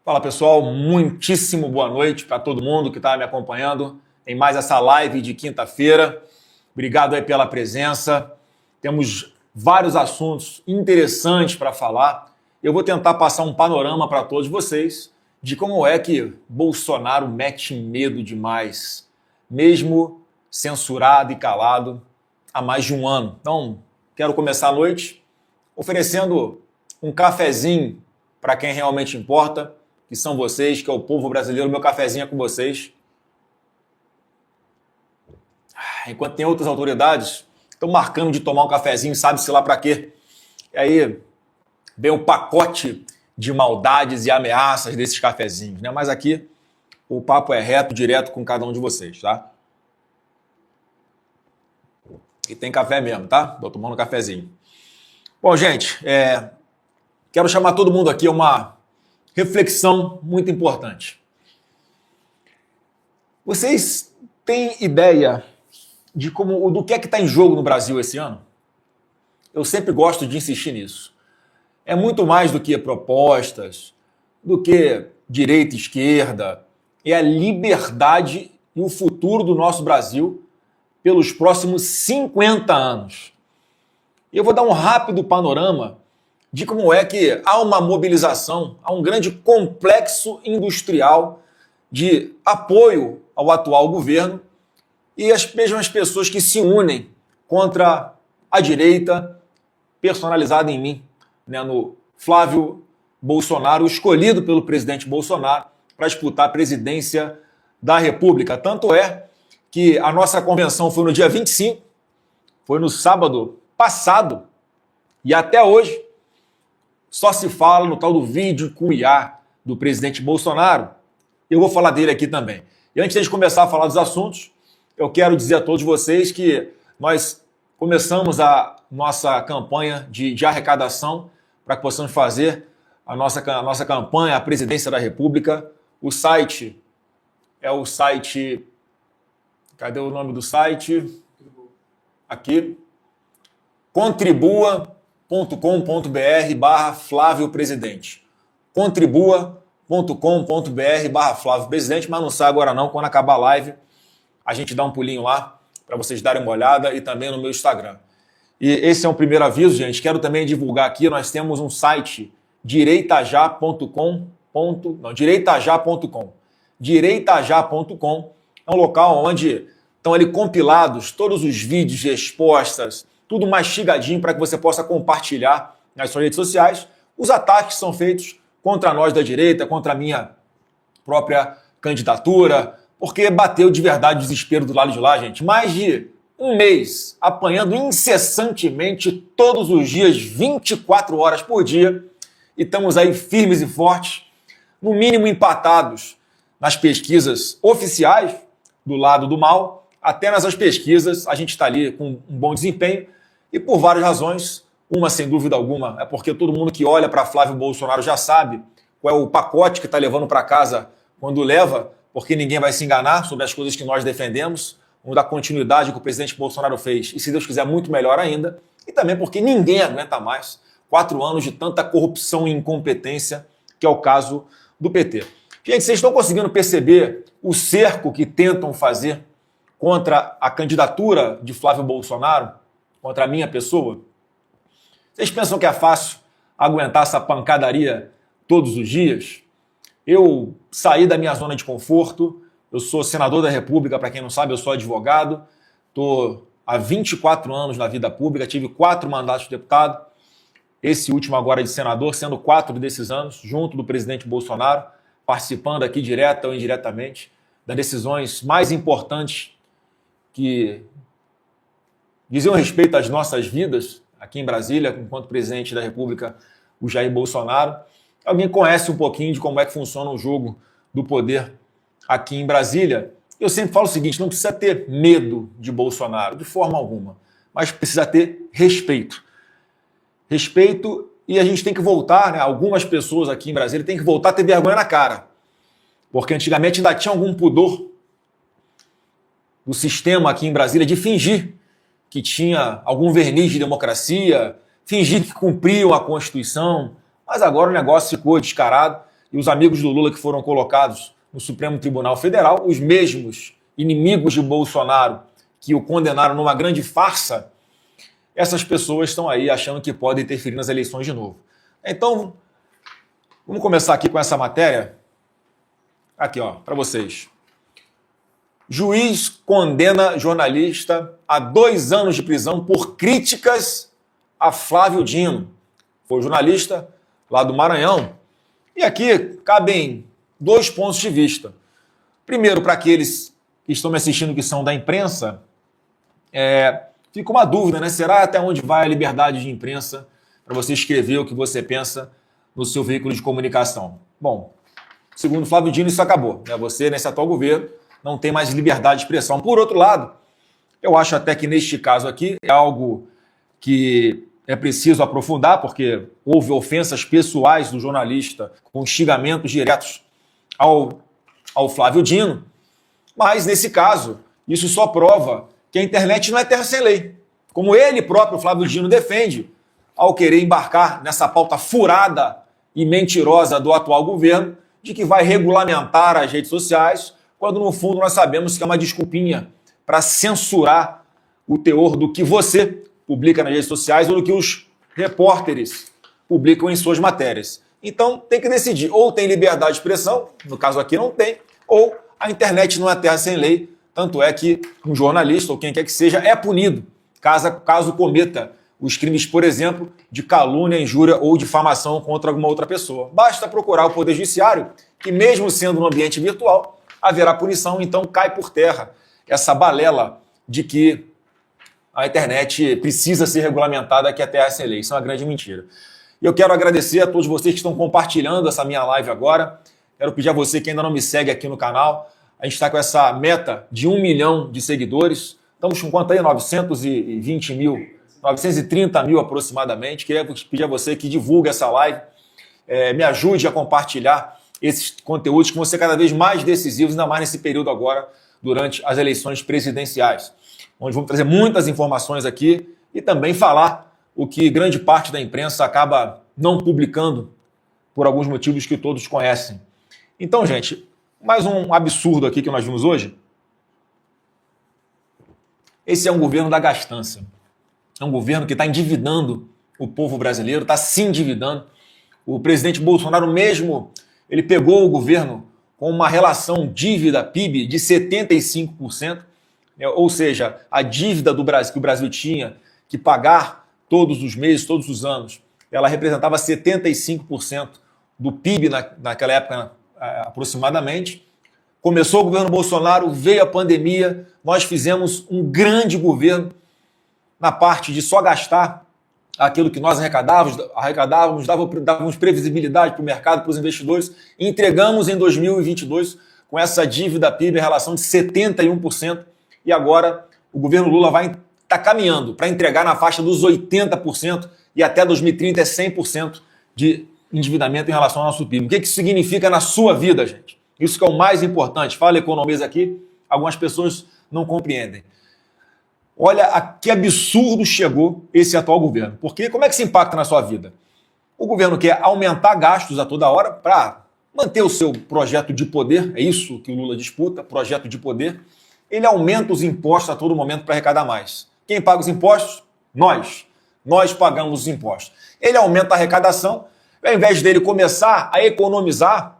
Fala pessoal, muitíssimo boa noite para todo mundo que está me acompanhando em mais essa live de quinta-feira. Obrigado aí pela presença. Temos vários assuntos interessantes para falar. Eu vou tentar passar um panorama para todos vocês de como é que Bolsonaro mete medo demais, mesmo censurado e calado há mais de um ano. Então, quero começar a noite oferecendo um cafezinho para quem realmente importa, que são vocês, que é o povo brasileiro. Meu cafezinho é com vocês. Enquanto tem outras autoridades estão marcando de tomar um cafezinho, sabe-se lá para quê. E aí vem o pacote de maldades e ameaças desses cafezinhos, né? Mas aqui o papo é reto, direto com cada um de vocês, tá? E tem café mesmo, tá? Tô tomando um cafezinho. Bom, gente, quero chamar todo mundo aqui a uma reflexão muito importante. Vocês têm ideia do que é que está em jogo no Brasil esse ano? Eu sempre gosto de insistir nisso. É muito mais do que propostas, do que direita e esquerda. É a liberdade e o futuro do nosso Brasil pelos próximos 50 anos. Eu vou dar um rápido panorama de como é que há uma mobilização, há um grande complexo industrial de apoio ao atual governo e as mesmas pessoas que se unem contra a direita personalizada em mim, né, no Flávio Bolsonaro, escolhido pelo presidente Bolsonaro para disputar a presidência da República. Tanto é que a nossa convenção foi no dia 25, foi no sábado passado, e até hoje só se fala no tal do vídeo com o IA do presidente Bolsonaro. Eu vou falar dele aqui também. E antes de começar a falar dos assuntos, eu quero dizer a todos vocês que nós começamos a nossa campanha de arrecadação para que possamos fazer a nossa campanha à presidência da República. O site é o site... Cadê o nome do site? Aqui. Contribua.com.br/Flávio Presidente. Contribua.com.br/Flávio Presidente, mas não sai agora não, quando acabar a live a gente dá um pulinho lá para vocês darem uma olhada e também no meu Instagram. E esse é um primeiro aviso, gente. Quero também divulgar aqui, nós temos um site direitajá.com. Direitajá.com é um local onde estão ali compilados todos os vídeos, respostas, tudo mastigadinho para que você possa compartilhar nas suas redes sociais os ataques que são feitos contra nós da direita, contra a minha própria candidatura, porque bateu de verdade o desespero do lado de lá, gente. Mais de um mês apanhando incessantemente todos os dias, 24 horas por dia, e estamos aí firmes e fortes, no mínimo empatados nas pesquisas oficiais do lado do mal, até nessas pesquisas a gente está ali com um bom desempenho, e por várias razões. Uma, sem dúvida alguma, é porque todo mundo que olha para Flávio Bolsonaro já sabe qual é o pacote que está levando para casa quando leva, porque ninguém vai se enganar sobre as coisas que nós defendemos, vamos dar continuidade que o presidente Bolsonaro fez, e se Deus quiser, muito melhor ainda, e também porque ninguém aguenta mais 4 anos de tanta corrupção e incompetência, que é o caso do PT. Gente, vocês estão conseguindo perceber o cerco que tentam fazer contra a candidatura de Flávio Bolsonaro, contra a minha pessoa? Vocês pensam que é fácil aguentar essa pancadaria todos os dias? Eu saí da minha zona de conforto, eu sou senador da República, para quem não sabe, eu sou advogado, estou há 24 anos na vida pública, tive 4 mandatos de deputado, esse último agora de senador, sendo 4 desses anos, junto do presidente Bolsonaro, participando aqui direta ou indiretamente das decisões mais importantes que diziam respeito às nossas vidas aqui em Brasília, enquanto presidente da República, o Jair Bolsonaro. Alguém conhece um pouquinho de como é que funciona o jogo do poder aqui em Brasília? Eu sempre falo o seguinte, não precisa ter medo de Bolsonaro, de forma alguma, mas precisa ter respeito. Respeito, e a gente tem que voltar, né? Algumas pessoas aqui em Brasília têm que voltar a ter vergonha na cara, porque antigamente ainda tinha algum pudor do sistema aqui em Brasília de fingir que tinha algum verniz de democracia, fingir que cumpriam a Constituição, mas agora o negócio ficou descarado. e os amigos do Lula que foram colocados no Supremo Tribunal Federal, os mesmos inimigos de Bolsonaro que o condenaram numa grande farsa, essas pessoas estão aí achando que podem interferir nas eleições de novo. Então, vamos começar aqui com essa matéria. Aqui, ó, para vocês. Juiz condena jornalista a 2 anos de prisão por críticas a Flávio Dino. Foi jornalista lá do Maranhão. E aqui cabem 2 pontos de vista. Primeiro, para aqueles que estão me assistindo que são da imprensa, fica uma dúvida, né? Será até onde vai a liberdade de imprensa para você escrever o que você pensa no seu veículo de comunicação? Bom, segundo Flávio Dino, isso acabou, né? Você, nesse atual governo, não tem mais liberdade de expressão. Por outro lado, eu acho até que neste caso aqui é algo que é preciso aprofundar, porque houve ofensas pessoais do jornalista com xingamentos diretos ao Flávio Dino, mas nesse caso, isso só prova que a internet não é terra sem lei. Como ele próprio, Flávio Dino, defende ao querer embarcar nessa pauta furada e mentirosa do atual governo, de que vai regulamentar as redes sociais, quando no fundo nós sabemos que é uma desculpinha para censurar o teor do que você publica nas redes sociais ou do que os repórteres publicam em suas matérias. Então tem que decidir, ou tem liberdade de expressão, no caso aqui não tem, ou a internet não é terra sem lei, tanto é que um jornalista ou quem quer que seja é punido caso cometa os crimes, por exemplo, de calúnia, injúria ou difamação contra alguma outra pessoa. Basta procurar o Poder Judiciário, que mesmo sendo no ambiente virtual, haverá punição, então cai por terra essa balela de que a internet precisa ser regulamentada, que é terra sem lei. Isso é uma grande mentira. E eu quero agradecer a todos vocês que estão compartilhando essa minha live agora. Quero pedir a você que ainda não me segue aqui no canal. A gente está com essa meta de 1 milhão de seguidores. Estamos com quanto aí? 920 mil, 930 mil aproximadamente. Queria pedir a você que divulgue essa live, me ajude a compartilhar esses conteúdos que vão ser cada vez mais decisivos, ainda mais nesse período agora, durante as eleições presidenciais, onde vamos trazer muitas informações aqui e também falar o que grande parte da imprensa acaba não publicando por alguns motivos que todos conhecem. Então, gente, mais um absurdo aqui que nós vimos hoje. Esse é um governo da gastança. É um governo que está endividando o povo brasileiro, está se endividando. O presidente Bolsonaro mesmo, ele pegou o governo com uma relação dívida-PIB de 75%, ou seja, a dívida do Brasil, que o Brasil tinha que pagar todos os meses, todos os anos, ela representava 75% do PIB naquela época, aproximadamente. Começou o governo Bolsonaro, veio a pandemia, nós fizemos um grande governo na parte de só gastar aquilo que nós arrecadávamos, dávamos previsibilidade para o mercado, para os investidores, e entregamos em 2022 com essa dívida PIB em relação de 71%, e agora o governo Lula vai estar caminhando para entregar na faixa dos 80%, e até 2030 é 100% de endividamento em relação ao nosso PIB. O que isso significa na sua vida, gente? Isso que é o mais importante. Fala economias aqui, algumas pessoas não compreendem. Olha a que absurdo chegou esse atual governo. Porque como é que se impacta na sua vida? O governo quer aumentar gastos a toda hora para manter o seu projeto de poder, é isso que o Lula disputa, projeto de poder. Ele aumenta os impostos a todo momento para arrecadar mais. Quem paga os impostos? Nós. Nós pagamos os impostos. Ele aumenta a arrecadação, ao invés dele começar a economizar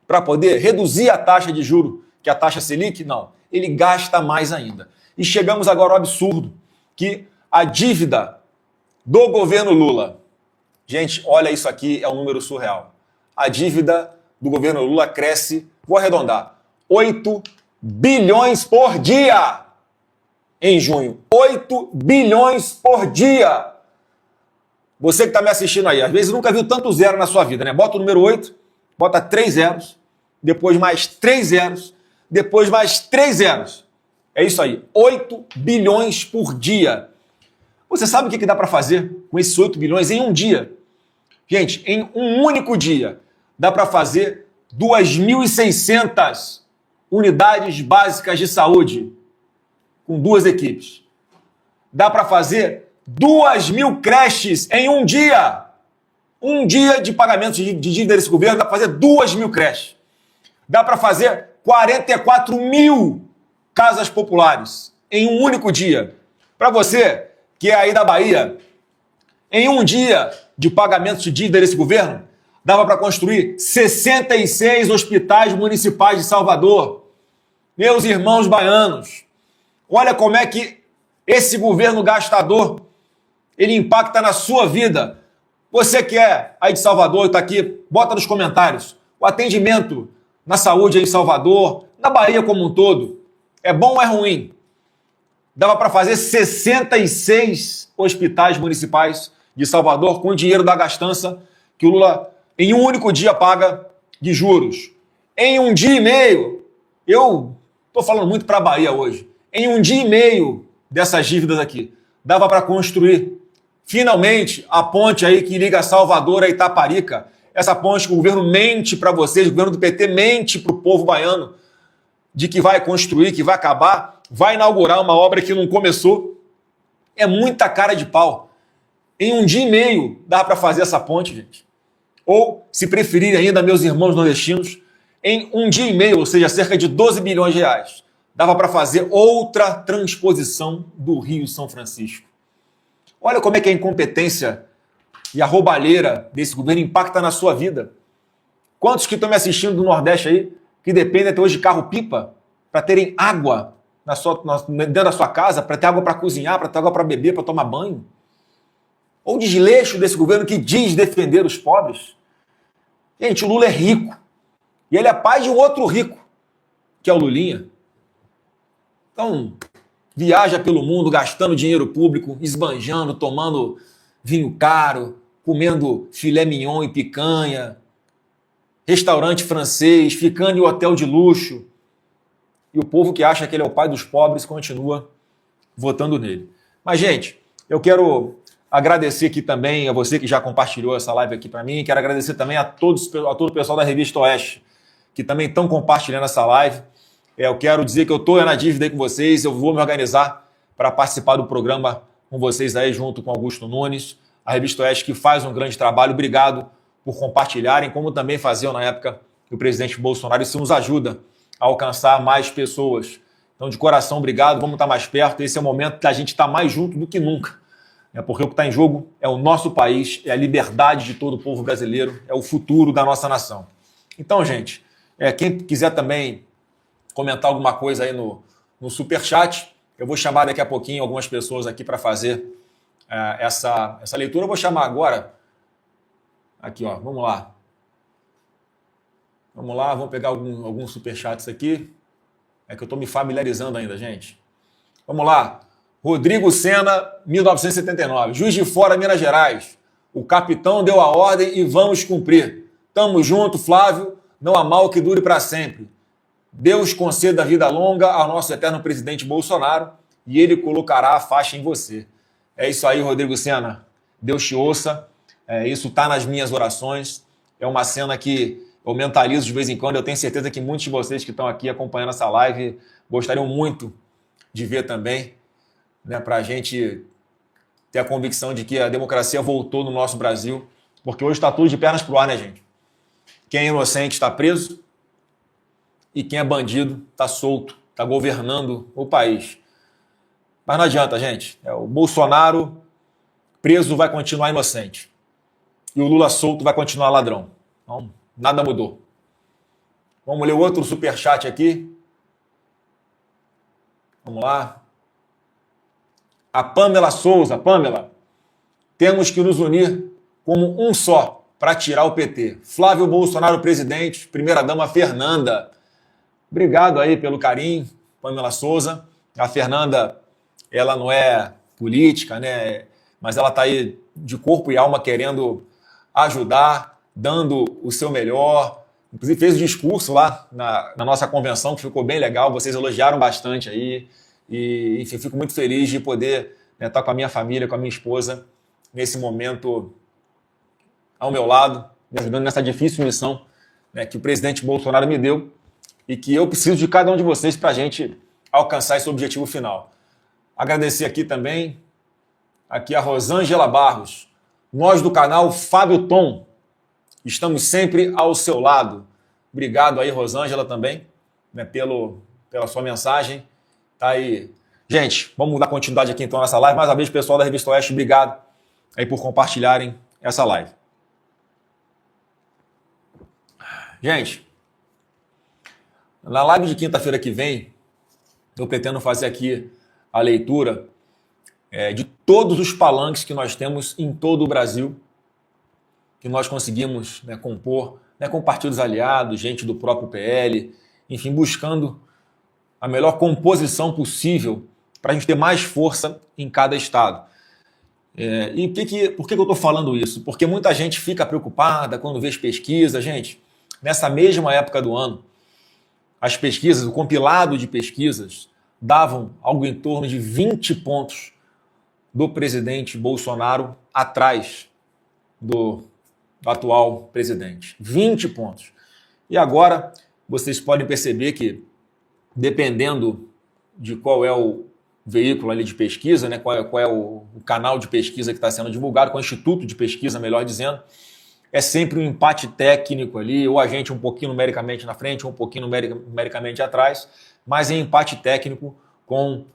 para poder reduzir a taxa de juro, que é a taxa Selic, não. Ele gasta mais ainda. E chegamos agora ao absurdo, que a dívida do governo Lula, gente, olha isso aqui, é um número surreal. A dívida do governo Lula cresce, vou arredondar, 8 bilhões por dia em junho. 8 bilhões por dia. Você que está me assistindo aí, às vezes nunca viu tanto zero na sua vida, né? Bota o número 8, bota 3 zeros, depois mais 3 zeros, depois mais 3 zeros. É isso aí, 8 bilhões por dia. Você sabe o que dá para fazer com esses 8 bilhões em um dia? Gente, em um único dia, dá para fazer 2.600 unidades básicas de saúde com 2 equipes. Dá para fazer 2.000 creches em um dia. Um dia de pagamento de dívida desse governo dá para fazer 2.000 creches. Dá para fazer 44.000 casas populares em um único dia. Para você que é aí da Bahia, em um dia de pagamento de dívida desse governo, dava para construir 66 hospitais municipais de Salvador. Meus irmãos baianos, olha como é que esse governo gastador, ele impacta na sua vida. Você que é aí de Salvador e está aqui, bota nos comentários. O atendimento na saúde aí em Salvador, na Bahia como um todo, é bom ou é ruim? Dava para fazer 66 hospitais municipais de Salvador com o dinheiro da gastança que o Lula, em um único dia, paga de juros. Em um dia e meio, eu estou falando muito para a Bahia hoje, em um dia e meio dessas dívidas aqui, dava para construir finalmente a ponte aí que liga Salvador a Itaparica. Essa ponte que o governo mente para vocês, o governo do PT mente para o povo baiano de que vai construir, que vai acabar, vai inaugurar uma obra que não começou. É muita cara de pau. Em um dia e meio dá para fazer essa ponte, gente. Ou, se preferirem ainda, meus irmãos nordestinos, em um dia e meio, ou seja, cerca de 12 bilhões de reais, dava para fazer outra transposição do Rio São Francisco. Olha como é que a incompetência e a roubalheira desse governo impacta na sua vida. Quantos que estão me assistindo do Nordeste aí, que dependem até hoje de carro-pipa, para terem água dentro da sua casa, para ter água para cozinhar, para ter água para beber, para tomar banho? Ou o desleixo desse governo que diz defender os pobres? Gente, o Lula é rico. E ele é pai de um outro rico, que é o Lulinha. Então, viaja pelo mundo gastando dinheiro público, esbanjando, tomando vinho caro, comendo filé mignon e picanha, restaurante francês, ficando em hotel de luxo. E o povo que acha que ele é o pai dos pobres continua votando nele. Mas, gente, eu quero agradecer aqui também a você que já compartilhou essa live aqui para mim. Quero agradecer também a todo o pessoal da Revista Oeste, que também estão compartilhando essa live. Eu quero dizer que eu estou na dívida aí com vocês, eu vou me organizar para participar do programa com vocês aí, junto com Augusto Nunes, a Revista Oeste, que faz um grande trabalho. Obrigado por compartilharem, como também faziam na época do presidente Bolsonaro. Isso nos ajuda a alcançar mais pessoas. Então, de coração, obrigado, vamos estar mais perto. Esse é o momento da gente estar mais junto do que nunca. Porque o que está em jogo é o nosso país, é a liberdade de todo o povo brasileiro, é o futuro da nossa nação. Então, gente, quem quiser também comentar alguma coisa aí no Superchat, eu vou chamar daqui a pouquinho algumas pessoas aqui para fazer essa leitura. Eu vou chamar agora, aqui, ó, vamos lá. Vamos lá, vamos pegar alguns superchats aqui. É que eu estou me familiarizando ainda, gente. Vamos lá. Rodrigo Sena, 1979. Juiz de Fora, Minas Gerais. O capitão deu a ordem e vamos cumprir. Tamo junto, Flávio. Não há mal que dure para sempre. Deus conceda vida longa ao nosso eterno presidente Bolsonaro e ele colocará a faixa em você. É isso aí, Rodrigo Sena. Deus te ouça. Isso está nas minhas orações. É uma cena que eu mentalizo de vez em quando. Eu tenho certeza que muitos de vocês que estão aqui acompanhando essa live gostariam muito de ver também, para a gente ter a convicção de que a democracia voltou no nosso Brasil, porque hoje está tudo de pernas pro ar, né, gente? Quem é inocente está preso e quem é bandido está solto, está governando o país. Mas não adianta, gente. O Bolsonaro preso vai continuar inocente e o Lula solto vai continuar ladrão. Então, nada mudou. Vamos ler outro superchat aqui. Vamos lá. A Pamela Souza. Pamela, temos que nos unir como um só para tirar o PT. Flávio Bolsonaro, presidente. Primeira-dama Fernanda. Obrigado aí pelo carinho, Pamela Souza. A Fernanda, ela não é política, né? Mas ela está aí de corpo e alma querendo ajudar, dando o seu melhor. Inclusive fez o discurso lá na nossa convenção, que ficou bem legal. Vocês elogiaram bastante aí. E, enfim, fico muito feliz de poder estar com a minha família, com a minha esposa, nesse momento ao meu lado, me ajudando nessa difícil missão que o presidente Bolsonaro me deu e que eu preciso de cada um de vocês para a gente alcançar esse objetivo final. Agradecer aqui também, aqui a Rosângela Barros. Nós do canal Fábio Tom estamos sempre ao seu lado. Obrigado aí, Rosângela, também, né, pela sua mensagem. Tá aí. Gente, vamos dar continuidade aqui então nessa live. Mais uma vez, pessoal da Revista Oeste, obrigado aí por compartilharem essa live. Gente, na live de quinta-feira que vem, eu pretendo fazer aqui a leitura de todos os palanques que nós temos em todo o Brasil, que nós conseguimos, né, compor, né, com partidos aliados, gente do próprio PL, enfim, buscando a melhor composição possível para a gente ter mais força em cada estado. E por que eu estou falando isso? Porque muita gente fica preocupada quando vê as pesquisas. Gente, nessa mesma época do ano, as pesquisas, o compilado de pesquisas, davam algo em torno de 20 pontos do presidente Bolsonaro atrás do atual presidente. 20 pontos. E agora vocês podem perceber que, dependendo de qual é o veículo ali de pesquisa, né, qual é o canal de pesquisa que está sendo divulgado, qual é o instituto de pesquisa, melhor dizendo, é sempre um empate técnico ali, ou a gente um pouquinho numericamente na frente, ou um pouquinho numericamente atrás, mas é empate técnico com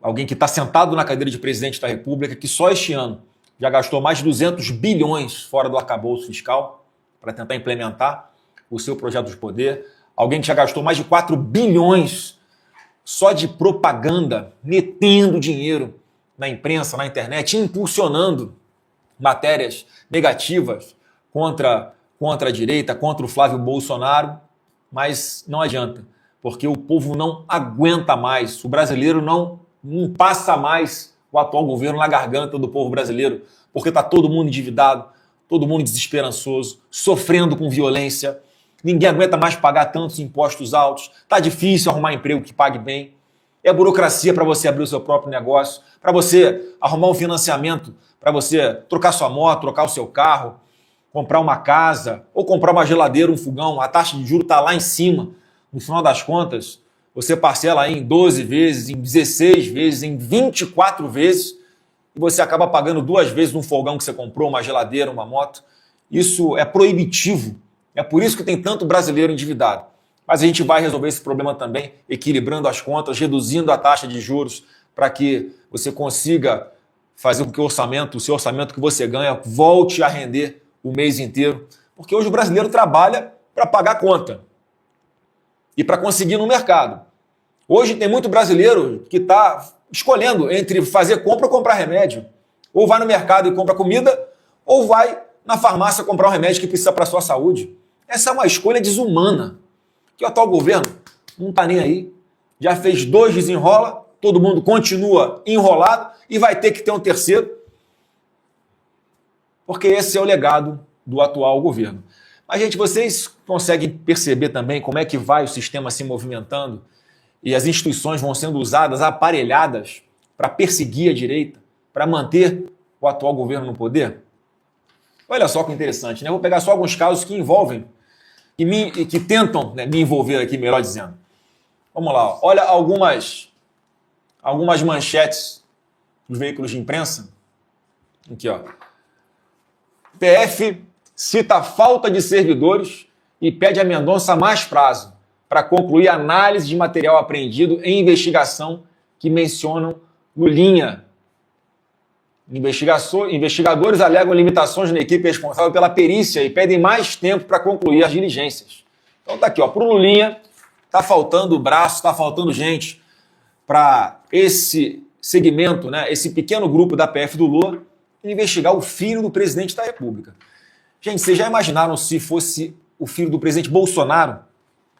alguém que está sentado na cadeira de presidente da República, que só este ano já gastou mais de 200 bilhões fora do arcabouço fiscal para tentar implementar o seu projeto de poder. Alguém que já gastou mais de 4 bilhões só de propaganda, metendo dinheiro na imprensa, na internet, impulsionando matérias negativas contra a direita, contra o Flávio Bolsonaro, mas não adianta, porque o povo não aguenta mais, o brasileiro não passa mais o atual governo na garganta do povo brasileiro, porque está todo mundo endividado, todo mundo desesperançoso, sofrendo com violência, ninguém aguenta mais pagar tantos impostos altos, está difícil arrumar emprego que pague bem, é burocracia para você abrir o seu próprio negócio, para você arrumar um financiamento, para você trocar sua moto, trocar o seu carro, comprar uma casa, ou comprar uma geladeira, um fogão, a taxa de juros está lá em cima. No final das contas, você parcela aí em 12 vezes, em 16 vezes, em 24 vezes, e você acaba pagando 2 vezes um fogão que você comprou, uma geladeira, uma moto. Isso é proibitivo. É por isso que tem tanto brasileiro endividado. Mas a gente vai resolver esse problema também, equilibrando as contas, reduzindo a taxa de juros, para que você consiga fazer com que o seu orçamento que você ganha volte a render o mês inteiro. Porque hoje o brasileiro trabalha para pagar a conta e para conseguir no mercado. Hoje tem muito brasileiro que está escolhendo entre fazer compra ou comprar remédio. Ou vai no mercado e compra comida, ou vai na farmácia comprar um remédio que precisa para a sua saúde. Essa é uma escolha desumana, que o atual governo não está nem aí. Já fez 2 desenrola, todo mundo continua enrolado e vai ter que ter um terceiro, porque esse é o legado do atual governo. Mas, gente, vocês conseguem perceber também como é que vai o sistema se movimentando e as instituições vão sendo usadas, aparelhadas, para perseguir a direita, para manter o atual governo no poder? Olha só que interessante, né? Eu vou pegar só alguns casos que envolvem, que tentam, né, me envolver aqui, melhor dizendo. Vamos lá, ó. Olha algumas manchetes dos veículos de imprensa. Aqui, ó. PF cita falta de servidores e pede a Mendonça mais prazo para concluir análise de material apreendido em investigação que mencionam Lulinha. Investigadores alegam limitações na equipe responsável pela perícia e pedem mais tempo para concluir as diligências. Então tá aqui, ó, para o Lulinha, tá faltando braço, tá faltando gente para esse segmento, né, esse pequeno grupo da PF do Lula, investigar o filho do presidente da República. Gente, vocês já imaginaram se fosse o filho do presidente Bolsonaro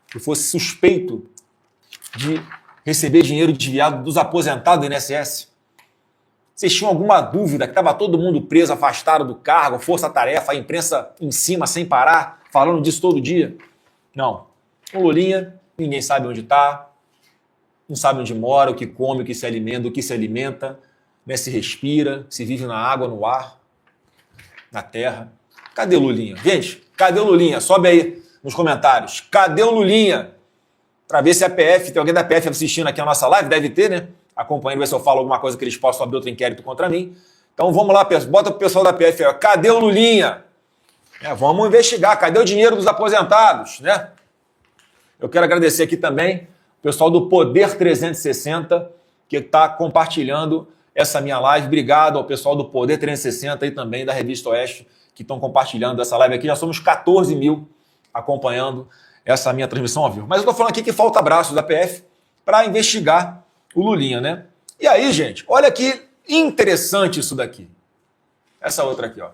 que fosse suspeito de receber dinheiro desviado dos aposentados do INSS? Vocês tinham alguma dúvida que estava todo mundo preso, afastado do cargo, força-tarefa, a imprensa em cima, sem parar, falando disso todo dia? Não. O Lulinha, ninguém sabe onde está, não sabe onde mora, o que come, o que se alimenta, né, se respira, se vive na água, no ar, na terra. Cadê o Lulinha? Gente, cadê o Lulinha? Sobe aí nos comentários. Cadê o Lulinha? Para ver se a PF, tem alguém da PF assistindo aqui a nossa live, deve ter, né? Acompanhando, ver se eu falo alguma coisa que eles possam abrir outro inquérito contra mim. Então vamos lá, bota pro pessoal da PF, ó, cadê o Lulinha? Vamos investigar, cadê o dinheiro dos aposentados, né? Eu quero agradecer aqui também o pessoal do Poder 360, que está compartilhando essa minha live. Obrigado ao pessoal do Poder 360 e também da Revista Oeste, que estão compartilhando essa live aqui. Já somos 14 mil acompanhando essa minha transmissão ao vivo. Mas eu estou falando aqui que falta braço da PF para investigar o Lulinha, né? E aí, gente, olha que interessante isso daqui. Essa outra aqui, ó.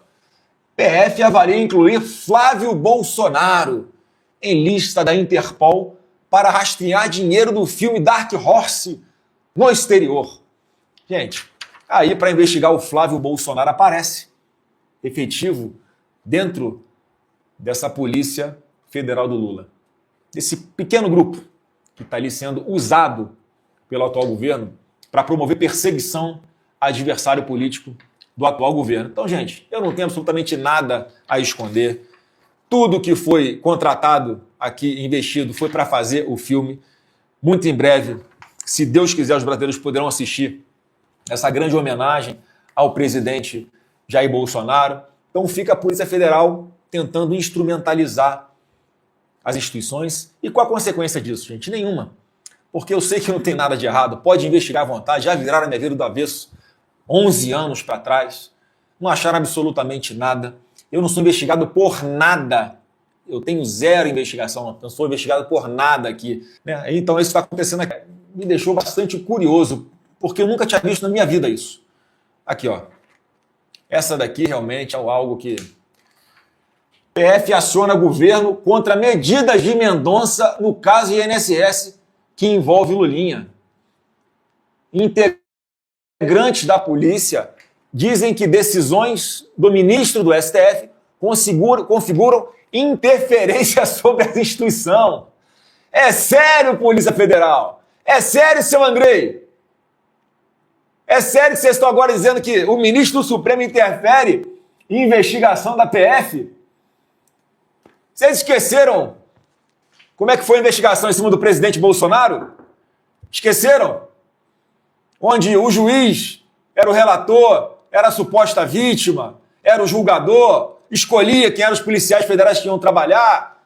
PF avalia incluir Flávio Bolsonaro em lista da Interpol para rastrear dinheiro do filme Dark Horse no exterior. Gente, aí para investigar o Flávio Bolsonaro aparece efetivo dentro dessa Polícia Federal do Lula. Desse pequeno grupo que está ali sendo usado pelo atual governo para promover perseguição a adversário político do atual governo. Então, gente, eu não tenho absolutamente nada a esconder. Tudo que foi contratado aqui, investido, foi para fazer o filme. Muito em breve, se Deus quiser, os brasileiros poderão assistir essa grande homenagem ao presidente Jair Bolsonaro. Então fica a Polícia Federal tentando instrumentalizar as instituições. E qual a consequência disso, gente? Nenhuma. Porque eu sei que não tem nada de errado, pode investigar à vontade, já viraram a minha vida do avesso 11 anos para trás, não acharam absolutamente nada. Eu não sou investigado por nada. Eu tenho zero investigação, não sou investigado por nada aqui, né? Então isso está acontecendo aqui. Me deixou bastante curioso, porque eu nunca tinha visto na minha vida isso. Aqui, ó. Essa daqui realmente é algo que... PF aciona governo contra medidas de Mendonça no caso INSS que envolve Lulinha. Integrantes da polícia dizem que decisões do ministro do STF configuram interferência sobre a instituição. É sério, Polícia Federal? É sério, seu Andrei? É sério que vocês estão agora dizendo que o ministro do Supremo interfere em investigação da PF? Vocês esqueceram como é que foi a investigação em cima do presidente Bolsonaro? Esqueceram? Onde o juiz era o relator, era a suposta vítima, era o julgador, escolhia quem eram os policiais federais que iam trabalhar.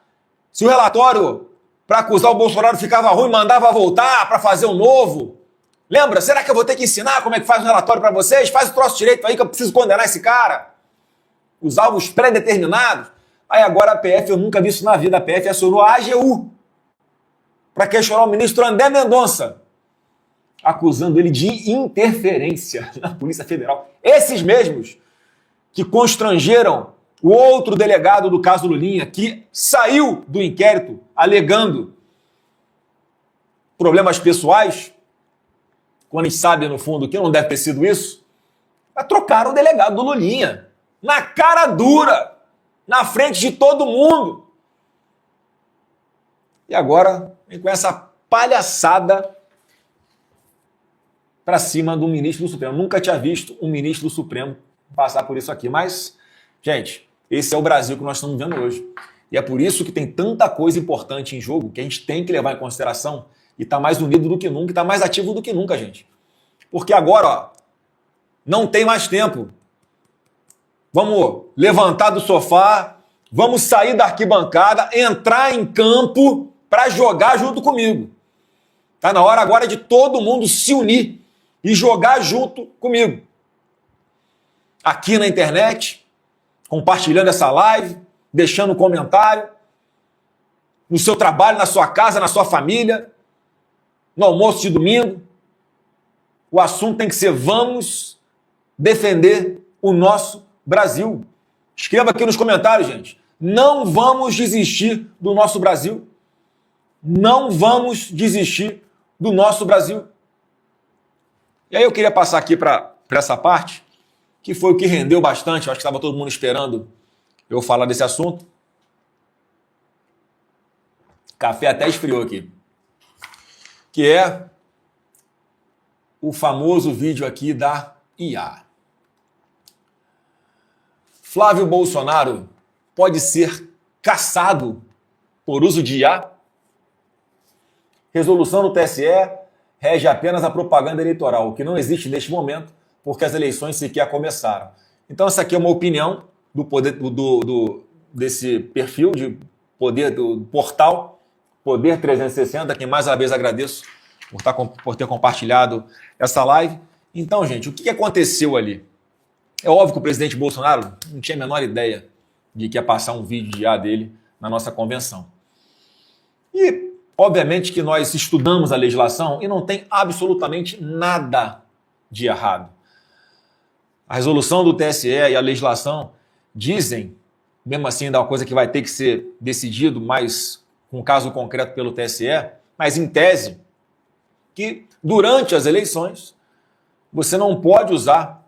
Se o relatório para acusar o Bolsonaro ficava ruim, mandava voltar para fazer um novo. Lembra? Será que eu vou ter que ensinar como é que faz um relatório para vocês? Faz o troço direito aí que eu preciso condenar esse cara. Os alvos pré-determinados. Aí agora a PF, eu nunca vi isso na vida, a PF acionou a AGU para questionar o ministro André Mendonça, acusando ele de interferência na Polícia Federal. Esses mesmos que constrangeram o outro delegado do caso Lulinha, que saiu do inquérito alegando problemas pessoais, quando a gente sabe, no fundo, que não deve ter sido isso, trocaram o delegado do Lulinha, na cara dura, na frente de todo mundo. E agora, vem com essa palhaçada para cima do ministro do Supremo. Nunca tinha visto um ministro do Supremo passar por isso aqui. Mas, gente, esse é o Brasil que nós estamos vendo hoje. E é por isso que tem tanta coisa importante em jogo que a gente tem que levar em consideração e está mais unido do que nunca, e está mais ativo do que nunca, gente. Porque agora, ó, não tem mais tempo. Vamos levantar do sofá, vamos sair da arquibancada, entrar em campo para jogar junto comigo. Está na hora agora de todo mundo se unir e jogar junto comigo. Aqui na internet, compartilhando essa live, deixando um comentário, no seu trabalho, na sua casa, na sua família, no almoço de domingo. O assunto tem que ser: vamos defender o nosso Brasil. Escreva aqui nos comentários, gente. Não vamos desistir do nosso Brasil. Não vamos desistir do nosso Brasil. E aí eu queria passar aqui para essa parte, que foi o que rendeu bastante. Eu acho que estava todo mundo esperando eu falar desse assunto. Café até esfriou aqui. Que é o famoso vídeo aqui da IA. Flávio Bolsonaro pode ser caçado por uso de IA? Resolução do TSE rege apenas a propaganda eleitoral. O que não existe neste momento porque as eleições sequer começaram. Então, essa aqui é uma opinião do poder desse perfil de poder do portal Poder 360, quem mais uma vez agradeço por ter compartilhado essa live. Então, gente, o que aconteceu ali? É óbvio que o presidente Bolsonaro não tinha a menor ideia de que ia passar um vídeo de IA dele na nossa convenção. E, obviamente, que nós estudamos a legislação e não tem absolutamente nada de errado. A resolução do TSE e a legislação dizem, mesmo assim, da uma coisa que vai ter que ser decidido, mais com um caso concreto pelo TSE, mas em tese, que durante as eleições você não pode usar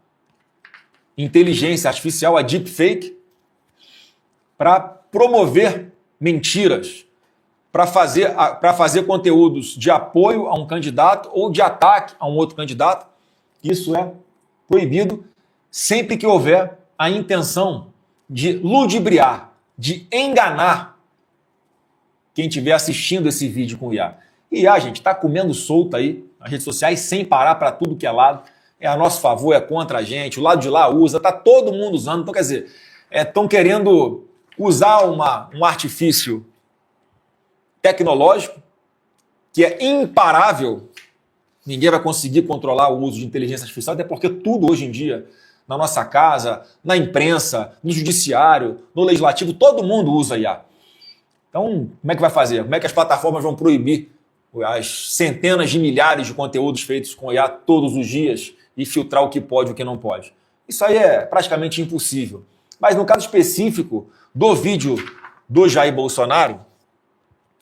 inteligência artificial, a deepfake, para promover mentiras, para fazer conteúdos de apoio a um candidato ou de ataque a um outro candidato. Isso é proibido sempre que houver a intenção de ludibriar, de enganar quem estiver assistindo esse vídeo com IA. E IA, gente, está comendo solto aí nas redes sociais sem parar para tudo que é lado. É a nosso favor, é contra a gente, o lado de lá usa, está todo mundo usando. Então, quer dizer, estão querendo usar um artifício tecnológico que é imparável. Ninguém vai conseguir controlar o uso de inteligência artificial, até porque tudo hoje em dia, na nossa casa, na imprensa, no judiciário, no legislativo, todo mundo usa IA. Então, como é que vai fazer? Como é que as plataformas vão proibir as centenas de milhares de conteúdos feitos com IA todos os dias e filtrar o que pode e o que não pode? Isso aí é praticamente impossível. Mas no caso específico do vídeo do Jair Bolsonaro,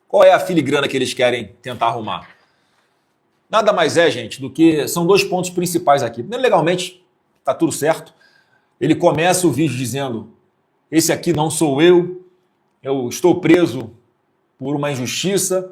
qual é a filigrana que eles querem tentar arrumar? Nada mais é, gente, do que... São dois pontos principais aqui. Primeiro, legalmente, está tudo certo. Ele começa o vídeo dizendo: esse aqui não sou eu estou preso por uma injustiça,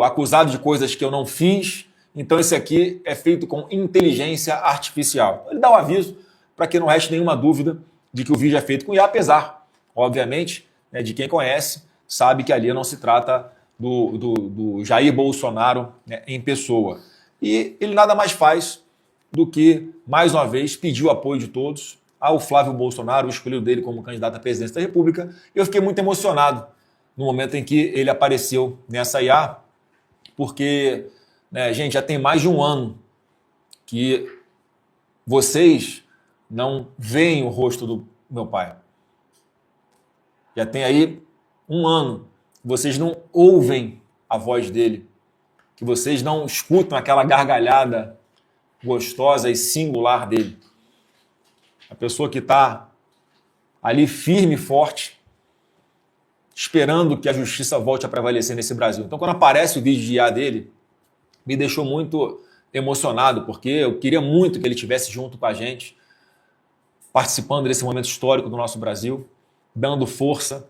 acusado de coisas que eu não fiz, então esse aqui é feito com inteligência artificial. Ele dá o aviso para que não reste nenhuma dúvida de que o vídeo é feito com IA, apesar, obviamente, de quem conhece, sabe que ali não se trata do Jair Bolsonaro, em pessoa. E ele nada mais faz do que, mais uma vez, pedir o apoio de todos ao Flávio Bolsonaro, o escolhido dele como candidato à presidência da República. Eu fiquei muito emocionado no momento em que ele apareceu nessa IA, porque, gente, já tem mais de um ano que vocês não veem o rosto do meu pai. Já tem aí um ano que vocês não ouvem a voz dele, que vocês não escutam aquela gargalhada gostosa e singular dele. A pessoa que está ali firme e forte, esperando que a justiça volte a prevalecer nesse Brasil. Então, quando aparece o vídeo de IA dele, me deixou muito emocionado, porque eu queria muito que ele estivesse junto com a gente, participando desse momento histórico do nosso Brasil, dando força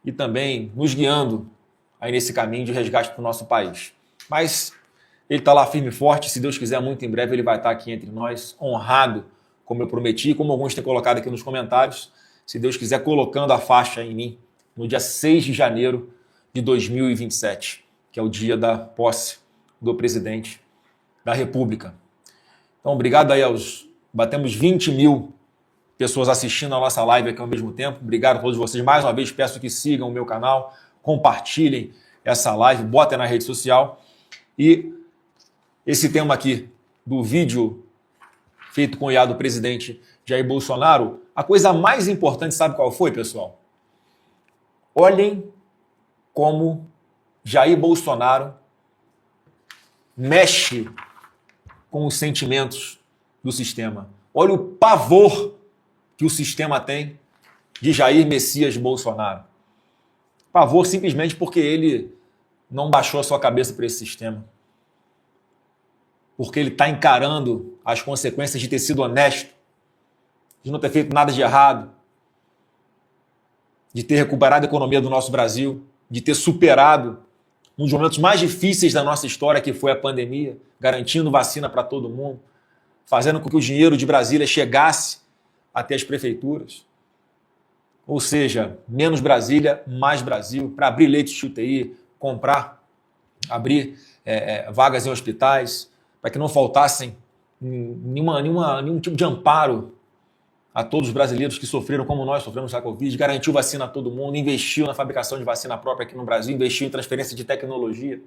e também nos guiando aí nesse caminho de resgate para o nosso país. Mas ele está lá firme e forte, se Deus quiser, muito em breve ele vai estar aqui entre nós, honrado, como eu prometi, como alguns têm colocado aqui nos comentários, se Deus quiser, colocando a faixa em mim no dia 6 de janeiro de 2027, que é o dia da posse do presidente da República. Então, obrigado aí batemos 20 mil pessoas assistindo a nossa live aqui ao mesmo tempo. Obrigado a todos vocês. Mais uma vez, peço que sigam o meu canal, compartilhem essa live, botem na rede social. E esse tema aqui do vídeo feito com o IA do presidente Jair Bolsonaro, a coisa mais importante, sabe qual foi, pessoal? Olhem como Jair Bolsonaro mexe com os sentimentos do sistema. Olha o pavor que o sistema tem de Jair Messias Bolsonaro. Pavor simplesmente porque ele não baixou a sua cabeça para esse sistema. Porque ele está encarando as consequências de ter sido honesto, de não ter feito nada de errado, de ter recuperado a economia do nosso Brasil, de ter superado um dos momentos mais difíceis da nossa história, que foi a pandemia, garantindo vacina para todo mundo, fazendo com que o dinheiro de Brasília chegasse até as prefeituras. Ou seja, menos Brasília, mais Brasil, para abrir leitos de UTI, abrir vagas em hospitais, para que não faltassem nenhum tipo de amparo a todos os brasileiros que sofreram como nós sofremos da Covid, garantiu vacina a todo mundo, investiu na fabricação de vacina própria aqui no Brasil, investiu em transferência de tecnologia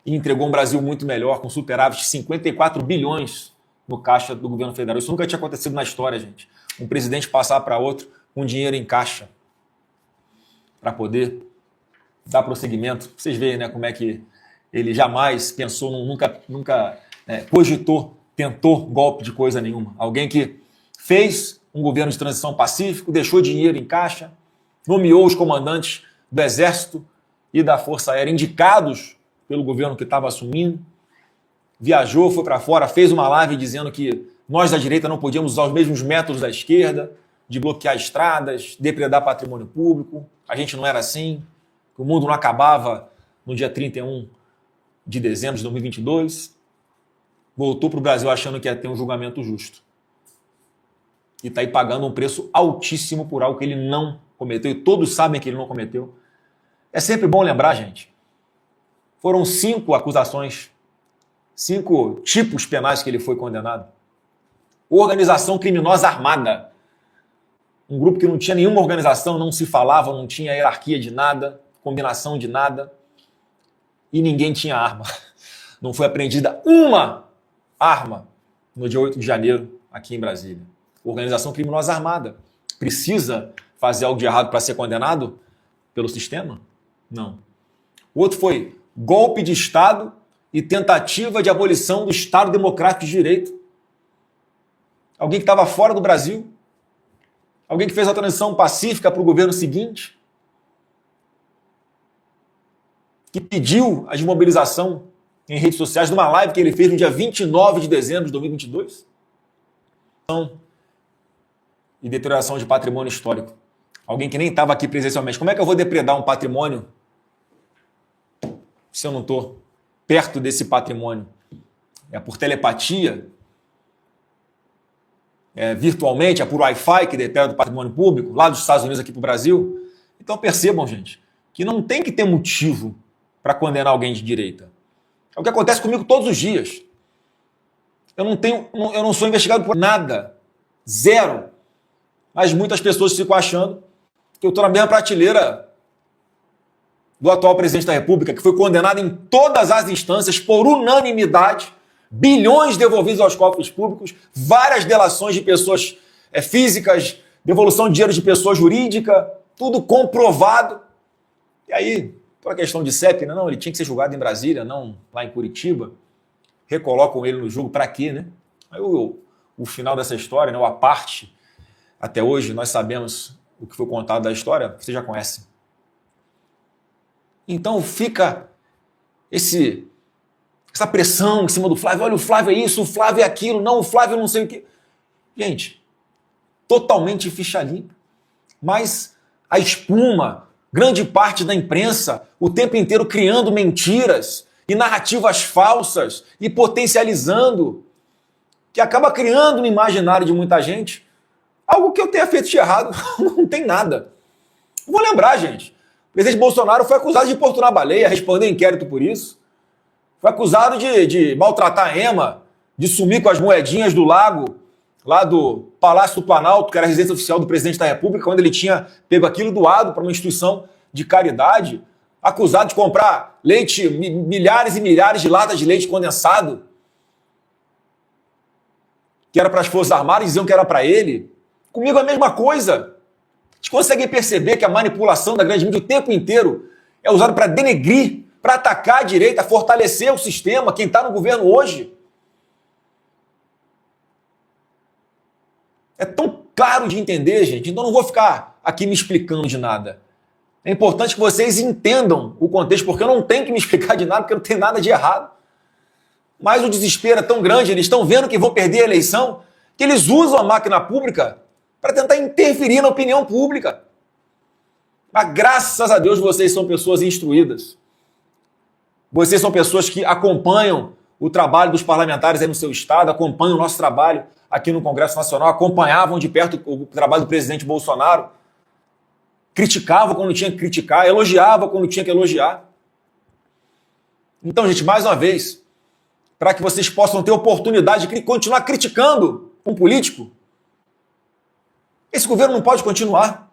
e entregou um Brasil muito melhor, com superávit de 54 bilhões no caixa do governo federal. Isso nunca tinha acontecido na história, gente. Um presidente passar para outro com dinheiro em caixa para poder dar prosseguimento. Vocês veem, né, como é que ele jamais pensou, nunca cogitou, tentou golpe de coisa nenhuma. Alguém que fez um governo de transição pacífico, deixou dinheiro em caixa, nomeou os comandantes do Exército e da Força Aérea indicados pelo governo que estava assumindo, viajou, foi para fora, fez uma live dizendo que nós da direita não podíamos usar os mesmos métodos da esquerda, de bloquear estradas, depredar patrimônio público, a gente não era assim, que o mundo não acabava no dia 31 de dezembro de 2022, voltou para o Brasil achando que ia ter um julgamento justo. E está aí pagando um preço altíssimo por algo que ele não cometeu, e todos sabem que ele não cometeu. É sempre bom lembrar, gente, foram 5 acusações, 5 tipos penais que ele foi condenado. Organização criminosa armada. Um grupo que não tinha nenhuma organização, não se falava, não tinha hierarquia de nada, combinação de nada, e ninguém tinha arma. Não foi apreendida uma arma no dia 8 de janeiro aqui em Brasília. Organização criminosa armada. Precisa fazer algo de errado para ser condenado pelo sistema? Não. O outro foi golpe de Estado e tentativa de abolição do Estado Democrático de Direito. Alguém que estava fora do Brasil, alguém que fez a transição pacífica para o governo seguinte, que pediu a desmobilização em redes sociais numa live que ele fez no dia 29 de dezembro de 2022. E deterioração de patrimônio histórico. Alguém que nem estava aqui presencialmente. Como é que eu vou depredar um patrimônio se eu não estou perto desse patrimônio? É por telepatia? É virtualmente? É por Wi-Fi que depreda o patrimônio público? Lá dos Estados Unidos aqui para o Brasil? Então percebam, gente, que não tem que ter motivo para condenar alguém de direita. É o que acontece comigo todos os dias. Eu não sou investigado por nada. Zero. Mas muitas pessoas ficam achando que eu estou na mesma prateleira do atual presidente da República, que foi condenado em todas as instâncias por unanimidade, bilhões devolvidos aos cofres públicos, várias delações de pessoas físicas, devolução de dinheiro de pessoa jurídica, tudo comprovado. E aí, por a questão de CEP, não, ele tinha que ser julgado em Brasília, não lá em Curitiba. Recolocam ele no jogo para quê, né? Aí o final dessa história, né, a parte, até hoje, nós sabemos o que foi contado da história, vocês já conhecem. Então fica essa pressão em cima do Flávio. Olha, o Flávio é isso, o Flávio é aquilo. Não, o Flávio não sei o quê. Gente, totalmente ficha limpa. Mas a espuma, grande parte da imprensa, o tempo inteiro criando mentiras e narrativas falsas e potencializando, que acaba criando no imaginário de muita gente algo que eu tenha feito de errado. Não tem nada. Vou lembrar, gente. O presidente Bolsonaro foi acusado de importunar baleia, responder inquérito por isso. Foi acusado de maltratar a Ema, de sumir com as moedinhas do lago, lá do Palácio do Planalto, que era a residência oficial do presidente da República, quando ele tinha pego aquilo doado para uma instituição de caridade. Acusado de comprar leite, milhares e milhares de latas de leite condensado, que era para as Forças Armadas, diziam que era para ele. Comigo é a mesma coisa. Vocês conseguem perceber que a manipulação da grande mídia o tempo inteiro é usada para denegrir, para atacar a direita, fortalecer o sistema, quem está no governo hoje? É tão claro de entender, gente, então não vou ficar aqui me explicando de nada. É importante que vocês entendam o contexto, porque eu não tenho que me explicar de nada, porque não tem nada de errado. Mas o desespero é tão grande, eles estão vendo que vão perder a eleição, que eles usam a máquina pública para tentar interferir na opinião pública. Mas graças a Deus vocês são pessoas instruídas. Vocês são pessoas que acompanham o trabalho dos parlamentares aí no seu estado, acompanham o nosso trabalho aqui no Congresso Nacional, acompanhavam de perto o trabalho do presidente Bolsonaro, criticavam quando tinha que criticar, elogiavam quando tinha que elogiar. Então, gente, mais uma vez, para que vocês possam ter oportunidade de continuar criticando um político. Esse governo não pode continuar.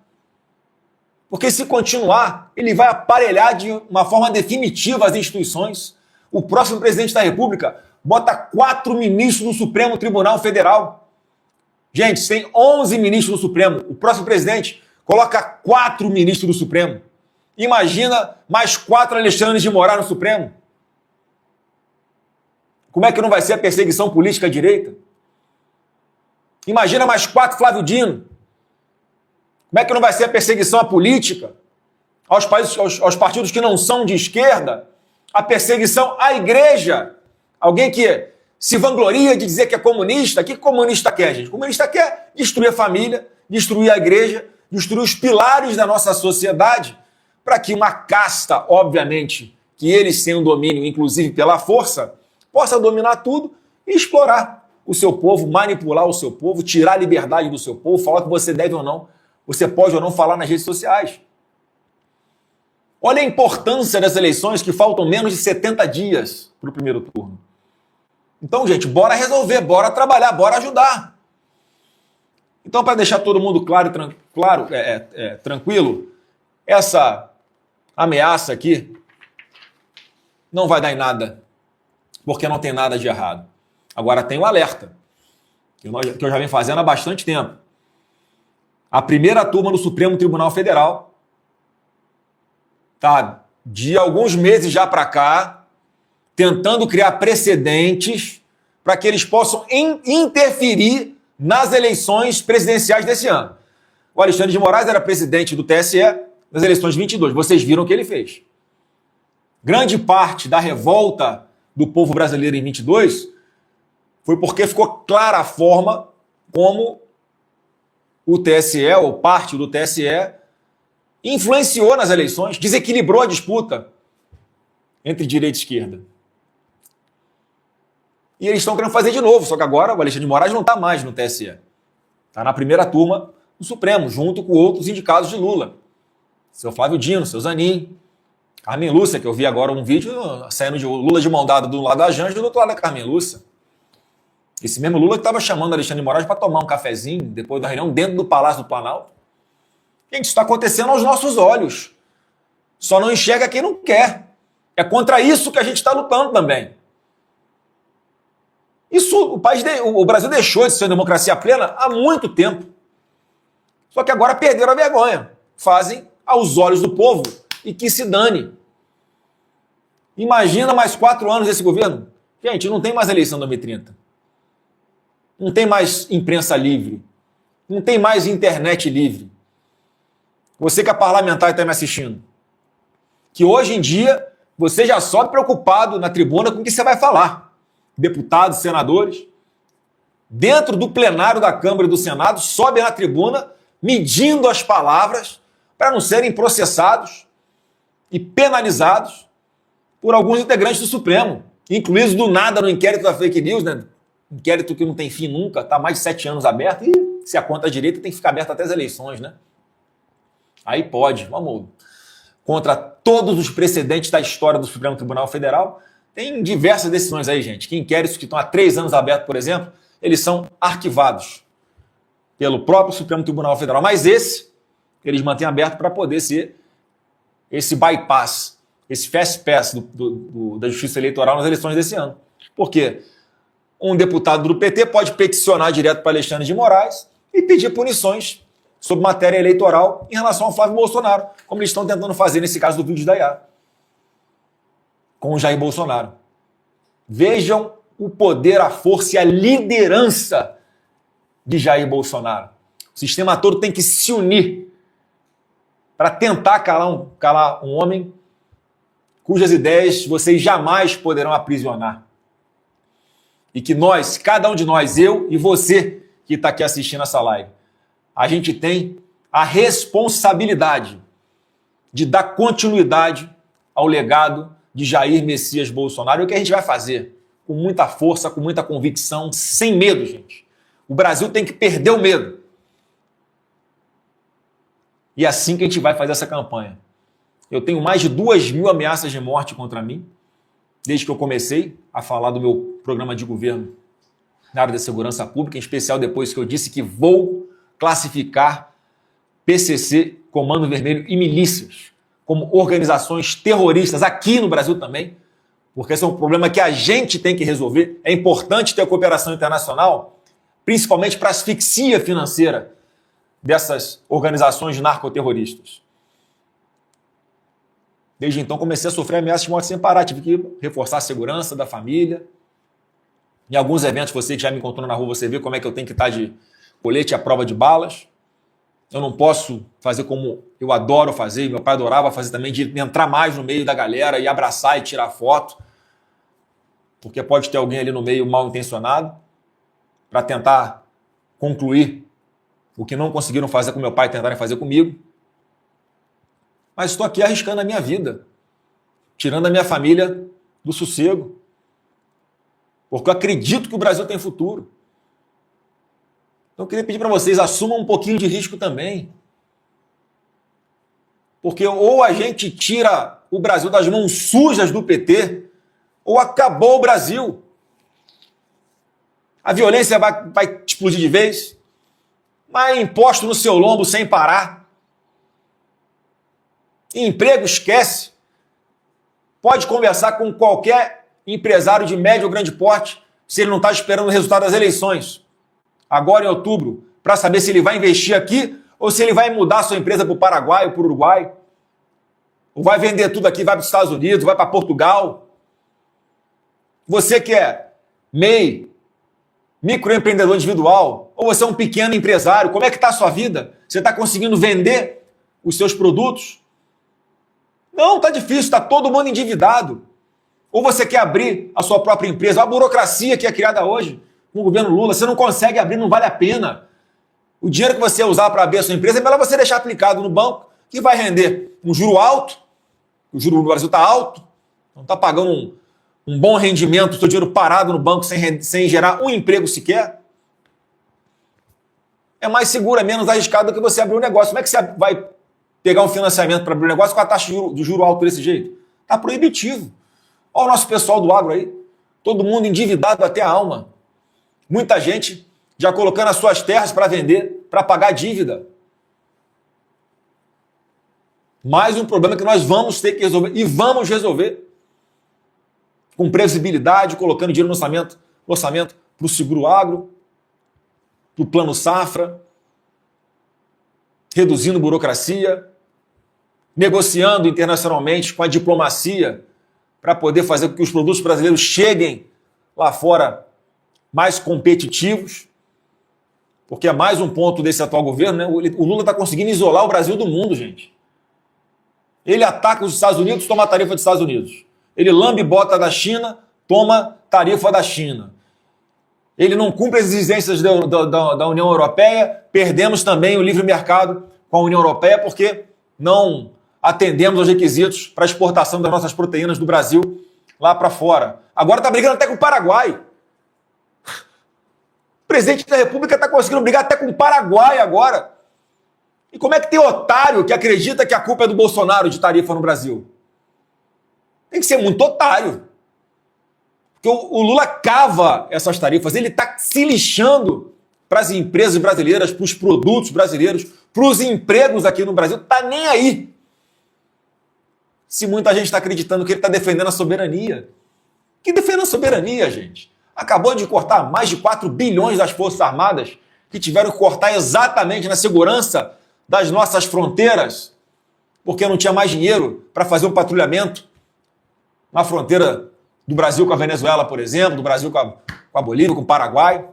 Porque se continuar, ele vai aparelhar de uma forma definitiva as instituições. O próximo presidente da República bota 4 ministros no Supremo Tribunal Federal. Gente, tem 11 ministros no Supremo. O próximo presidente coloca 4 ministros do Supremo. Imagina mais 4 Alexandre de Moraes no Supremo. Como é que não vai ser a perseguição política à direita? Imagina mais 4 Flávio Dino. Como é que não vai ser a perseguição à política, aos partidos que não são de esquerda, a perseguição à igreja? Alguém que se vangloria de dizer que é comunista. O que comunista quer, gente? O comunista quer destruir a família, destruir a igreja, destruir os pilares da nossa sociedade, para que uma casta, obviamente, que eles tenham domínio, inclusive pela força, possa dominar tudo e explorar o seu povo, manipular o seu povo, tirar a liberdade do seu povo, falar que você deve ou não, você pode ou não falar nas redes sociais. Olha a importância das eleições, que faltam menos de 70 dias para o primeiro turno. Então, gente, bora resolver, bora trabalhar, bora ajudar. Então, para deixar todo mundo tranquilo, essa ameaça aqui não vai dar em nada, porque não tem nada de errado. Agora tem um alerta, que eu já venho fazendo há bastante tempo. A primeira turma do Supremo Tribunal Federal tá de alguns meses já para cá tentando criar precedentes para que eles possam interferir nas eleições presidenciais desse ano. O Alexandre de Moraes era presidente do TSE nas eleições de 22. Vocês viram o que ele fez. Grande parte da revolta do povo brasileiro em 22 foi porque ficou clara a forma como o TSE, ou parte do TSE, influenciou nas eleições, desequilibrou a disputa entre direita e esquerda. E eles estão querendo fazer de novo, só que agora o Alexandre de Moraes não está mais no TSE. Está na primeira turma do Supremo, junto com outros indicados de Lula. Seu Flávio Dino, seu Zanin, Carmen Lúcia, que eu vi agora um vídeo saindo de Lula de mão dada do lado da Janja e do outro lado da Carmen Lúcia. Esse mesmo Lula que estava chamando o Alexandre de Moraes para tomar um cafezinho depois da reunião dentro do Palácio do Planalto. Gente, isso está acontecendo aos nossos olhos. Só não enxerga quem não quer. É contra isso que a gente está lutando também. O Brasil deixou de ser uma democracia plena há muito tempo. Só que agora perderam a vergonha. Fazem aos olhos do povo e que se dane. Imagina mais 4 anos desse governo. Gente, não tem mais eleição em 2030. Não tem mais imprensa livre. Não tem mais internet livre. Você que é parlamentar e está me assistindo, que hoje em dia você já sobe preocupado na tribuna com o que você vai falar. Deputados, senadores, dentro do plenário da Câmara e do Senado, sobem na tribuna medindo as palavras para não serem processados e penalizados por alguns integrantes do Supremo, incluídos do nada no inquérito da fake news, né? Inquérito que não tem fim nunca, está há mais de 7 anos aberto, e se a conta direita tem que ficar aberta até as eleições, né? Aí pode, vamos contra todos os precedentes da história do Supremo Tribunal Federal. Tem diversas decisões aí, gente, que inquéritos que estão há 3 anos abertos, por exemplo, eles são arquivados pelo próprio Supremo Tribunal Federal. Mas eles mantêm aberto para poder ser esse bypass, esse fast pass da Justiça Eleitoral nas eleições desse ano. Por quê? Um deputado do PT pode peticionar direto para Alexandre de Moraes e pedir punições sobre matéria eleitoral em relação ao Flávio Bolsonaro, como eles estão tentando fazer nesse caso do vídeo da IA, com o Jair Bolsonaro. Vejam o poder, a força e a liderança de Jair Bolsonaro. O sistema todo tem que se unir para tentar calar um homem cujas ideias vocês jamais poderão aprisionar. E que nós, cada um de nós, eu e você que está aqui assistindo essa live, a gente tem a responsabilidade de dar continuidade ao legado de Jair Messias Bolsonaro. E o que a gente vai fazer? Com muita força, com muita convicção, sem medo, gente. O Brasil tem que perder o medo. E é assim que a gente vai fazer essa campanha. Eu tenho mais de 2.000 ameaças de morte contra mim. desde que eu comecei a falar do meu programa de governo na área da segurança pública, em especial depois que eu disse que vou classificar PCC, Comando Vermelho e milícias como organizações terroristas aqui no Brasil também, porque esse é um problema que a gente tem que resolver. É importante ter a cooperação internacional, principalmente para a asfixia financeira dessas organizações narcoterroristas. Desde então comecei a sofrer ameaças de morte sem parar, tive que reforçar a segurança da família. Em alguns eventos, você que já me encontrou na rua, você vê como é que eu tenho que estar de colete à prova de balas. Eu não posso fazer como eu adoro fazer, meu pai adorava fazer também, de entrar mais no meio da galera e abraçar e tirar foto, porque pode ter alguém ali no meio mal intencionado para tentar concluir o que não conseguiram fazer com meu pai, tentarem fazer comigo. Mas estou aqui arriscando a minha vida, tirando a minha família do sossego, porque eu acredito que o Brasil tem futuro. Então eu queria pedir para vocês, assumam um pouquinho de risco também. Porque ou a gente tira o Brasil das mãos sujas do PT, ou acabou o Brasil. A violência vai explodir de vez, mas imposto no seu lombo sem parar. Emprego, esquece. Pode conversar com qualquer empresário de médio ou grande porte se ele não está esperando o resultado das eleições, agora em outubro, para saber se ele vai investir aqui ou se ele vai mudar a sua empresa para o Paraguai ou para o Uruguai, ou vai vender tudo aqui, vai para os Estados Unidos, vai para Portugal. Você que é MEI, microempreendedor individual, ou você é um pequeno empresário, como é que está a sua vida? Você está conseguindo vender os seus produtos? Não, está difícil, está todo mundo endividado. Ou você quer abrir a sua própria empresa, a burocracia que é criada hoje com o governo Lula, você não consegue abrir, não vale a pena. O dinheiro que você usar para abrir a sua empresa é melhor você deixar aplicado no banco, que vai render um juro alto, o juro no Brasil está alto, não está pagando um bom rendimento, o seu dinheiro parado no banco sem gerar um emprego sequer. É mais seguro, é menos arriscado do que você abrir um negócio. Como é que você vai pegar um financiamento para abrir um negócio com a taxa de juro alto desse jeito? Está proibitivo. Olha o nosso pessoal do agro aí, todo mundo endividado até a alma. Muita gente já colocando as suas terras para vender, para pagar a dívida. Mais um problema que nós vamos ter que resolver, e vamos resolver, com previsibilidade, colocando dinheiro no orçamento para o seguro agro, para o plano safra, reduzindo burocracia, negociando internacionalmente com a diplomacia para poder fazer com que os produtos brasileiros cheguem lá fora mais competitivos, porque é mais um ponto desse atual governo, né? O Lula está conseguindo isolar o Brasil do mundo, gente. Ele ataca os Estados Unidos, toma a tarifa dos Estados Unidos. Ele lambe bota da China, toma tarifa da China. Ele não cumpre as exigências da União Europeia, perdemos também o livre mercado com a União Europeia porque não atendemos aos requisitos para a exportação das nossas proteínas do Brasil lá para fora. Agora está brigando até com o Paraguai. O presidente da República está conseguindo brigar até com o Paraguai agora. E como é que tem otário que acredita que a culpa é do Bolsonaro de tarifa no Brasil? Tem que ser muito otário. Porque o Lula cava essas tarifas, ele está se lixando para as empresas brasileiras, para os produtos brasileiros, para os empregos aqui no Brasil, está nem aí. Se muita gente está acreditando que ele está defendendo a soberania. Que defendendo a soberania, gente? Acabou de cortar mais de 4 bilhões das Forças Armadas, que tiveram que cortar exatamente na segurança das nossas fronteiras, porque não tinha mais dinheiro para fazer um patrulhamento na fronteira do Brasil com a Venezuela, por exemplo, do Brasil com a Bolívia, com o Paraguai.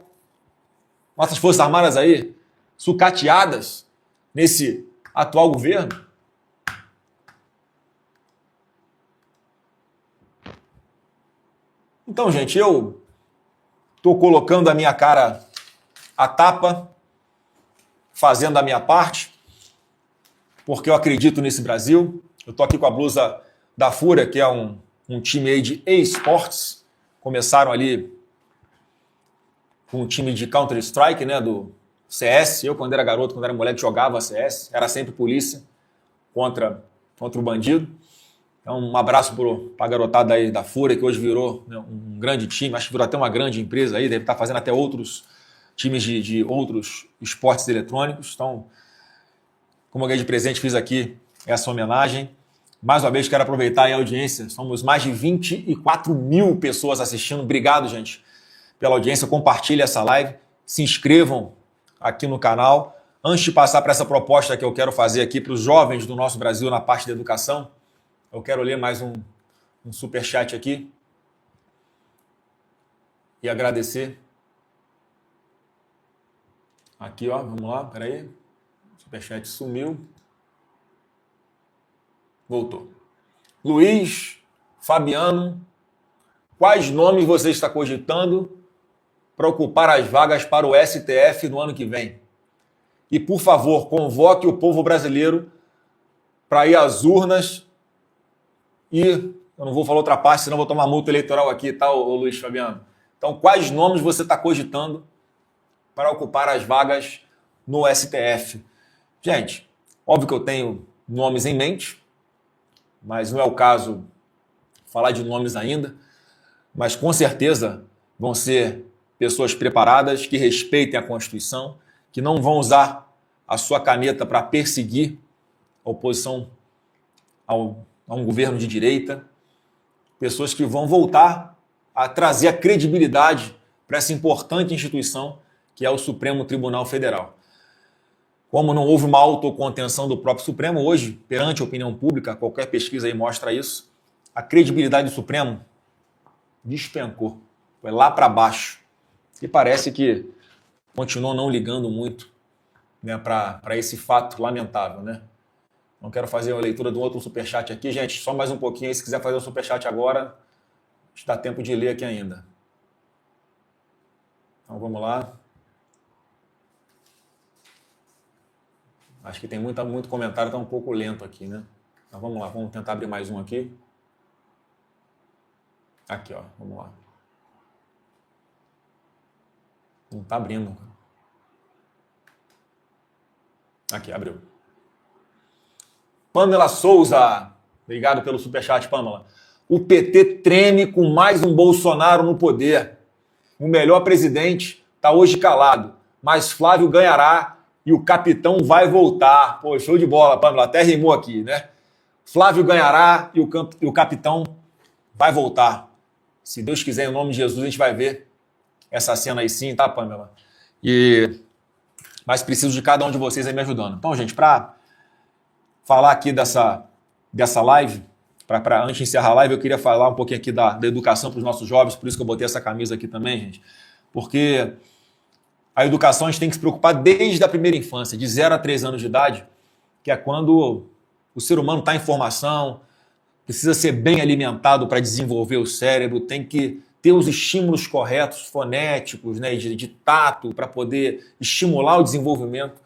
Nossas Forças Armadas aí sucateadas nesse atual governo. Então, gente, eu estou colocando a minha cara à tapa, fazendo a minha parte, porque eu acredito nesse Brasil. Eu estou aqui com a blusa da Fúria, que é um time aí de esportes. Começaram ali com um time de Counter-Strike, né, do CS. Eu, quando era garoto, quando era moleque, jogava CS. Era sempre polícia contra o bandido. Então, um abraço para a garotada aí da Fúria, que hoje virou, né, um grande time, acho que virou até uma grande empresa aí, deve estar fazendo até outros times de outros esportes eletrônicos. Então, como eu ganhei de presente, fiz aqui essa homenagem. Mais uma vez, quero aproveitar aí a audiência. Somos mais de 24 mil pessoas assistindo. Obrigado, gente, pela audiência. Compartilhe essa live. Se inscrevam aqui no canal. Antes de passar para essa proposta que eu quero fazer aqui para os jovens do nosso Brasil na parte da educação, eu quero ler mais um superchat aqui e agradecer. Aqui, ó, vamos lá, peraí. O superchat sumiu. Voltou. Luiz Fabiano, quais nomes você está cogitando para ocupar as vagas para o STF no ano que vem? E, por favor, convoque o povo brasileiro para ir às urnas. E eu não vou falar outra parte, senão vou tomar multa eleitoral aqui, tá, ô Luiz Fabiano? Então, quais nomes você está cogitando para ocupar as vagas no STF? Gente, óbvio que eu tenho nomes em mente, mas não é o caso falar de nomes ainda, mas com certeza vão ser pessoas preparadas, que respeitem a Constituição, que não vão usar a sua caneta para perseguir a oposição a um governo de direita, pessoas que vão voltar a trazer a credibilidade para essa importante instituição que é o Supremo Tribunal Federal. Como não houve uma autocontenção do próprio Supremo, hoje, perante a opinião pública, qualquer pesquisa aí mostra isso, a credibilidade do Supremo despencou, foi lá para baixo. E parece que continuam não ligando muito, né, para esse fato lamentável, né? Não quero fazer a leitura de um outro superchat aqui. Gente, só mais um pouquinho aí. Se quiser fazer o superchat agora, dá tempo de ler aqui ainda. Então vamos lá. Acho que tem muito comentário, está um pouco lento aqui, né? Então vamos lá, vamos tentar abrir mais um aqui. Aqui, ó, vamos lá. Não está abrindo. Aqui, abriu. Pamela Souza, obrigado pelo superchat, Pamela. O PT treme com mais um Bolsonaro no poder. O melhor presidente está hoje calado, mas Flávio ganhará e o capitão vai voltar. Pô, show de bola, Pamela, até rimou aqui, né? Flávio ganhará e o capitão vai voltar. Se Deus quiser, em nome de Jesus, a gente vai ver essa cena aí sim, tá, Pamela? Mas preciso de cada um de vocês aí me ajudando. Então, gente, para falar aqui dessa live, antes de encerrar a live, eu queria falar um pouquinho aqui da educação para os nossos jovens, por isso que eu botei essa camisa aqui também, gente, porque a educação a gente tem que se preocupar desde a primeira infância, de 0 a 3 anos de idade, que é quando o ser humano está em formação, precisa ser bem alimentado para desenvolver o cérebro, tem que ter os estímulos corretos, fonéticos, né, de tato, para poder estimular o desenvolvimento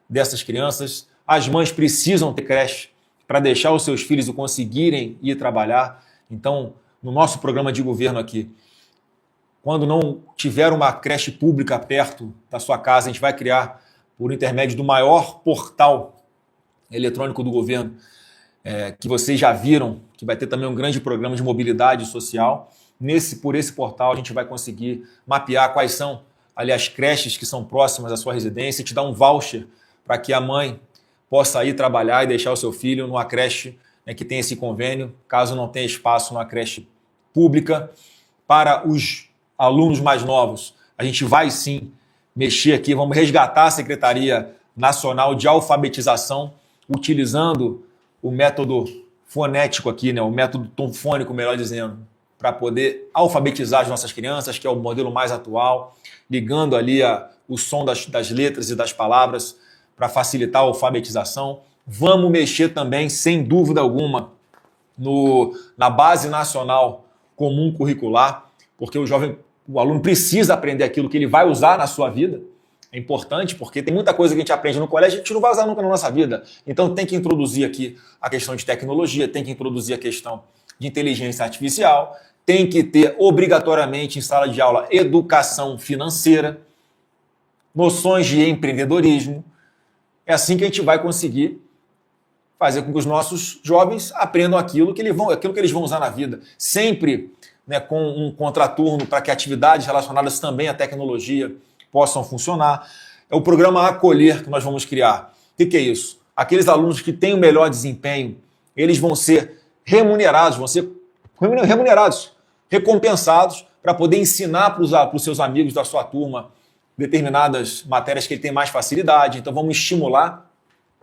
dessas crianças. As mães precisam ter creche para deixar os seus filhos conseguirem ir trabalhar. Então, no nosso programa de governo aqui, quando não tiver uma creche pública perto da sua casa, a gente vai criar, por intermédio do maior portal eletrônico do governo, que vocês já viram, que vai ter também um grande programa de mobilidade social. Por esse portal, a gente vai conseguir mapear quais são ali as creches que são próximas à sua residência e te dar um voucher para que a mãe possa ir trabalhar e deixar o seu filho numa creche, né, que tem esse convênio, caso não tenha espaço numa creche pública. Para os alunos mais novos, a gente vai sim mexer aqui, vamos resgatar a Secretaria Nacional de Alfabetização, utilizando o método fonético aqui, né, o método tonfônico, melhor dizendo, para poder alfabetizar as nossas crianças, que é o modelo mais atual, ligando ali o som das letras e das palavras para facilitar a alfabetização. Vamos mexer também, sem dúvida alguma, na Base Nacional Comum Curricular, porque o aluno precisa aprender aquilo que ele vai usar na sua vida. É importante, porque tem muita coisa que a gente aprende no colégio e a gente não vai usar nunca na nossa vida. Então tem que introduzir aqui a questão de tecnologia, tem que introduzir a questão de inteligência artificial, tem que ter obrigatoriamente em sala de aula educação financeira, noções de empreendedorismo. É assim que a gente vai conseguir fazer com que os nossos jovens aprendam aquilo que eles vão usar na vida. Sempre, né, com um contraturno para que atividades relacionadas também à tecnologia possam funcionar. É o programa Acolher que nós vamos criar. O que é isso? Aqueles alunos que têm o melhor desempenho, eles vão ser remunerados, recompensados para poder ensinar para os seus amigos da sua turma determinadas matérias que ele tem mais facilidade. Então vamos estimular,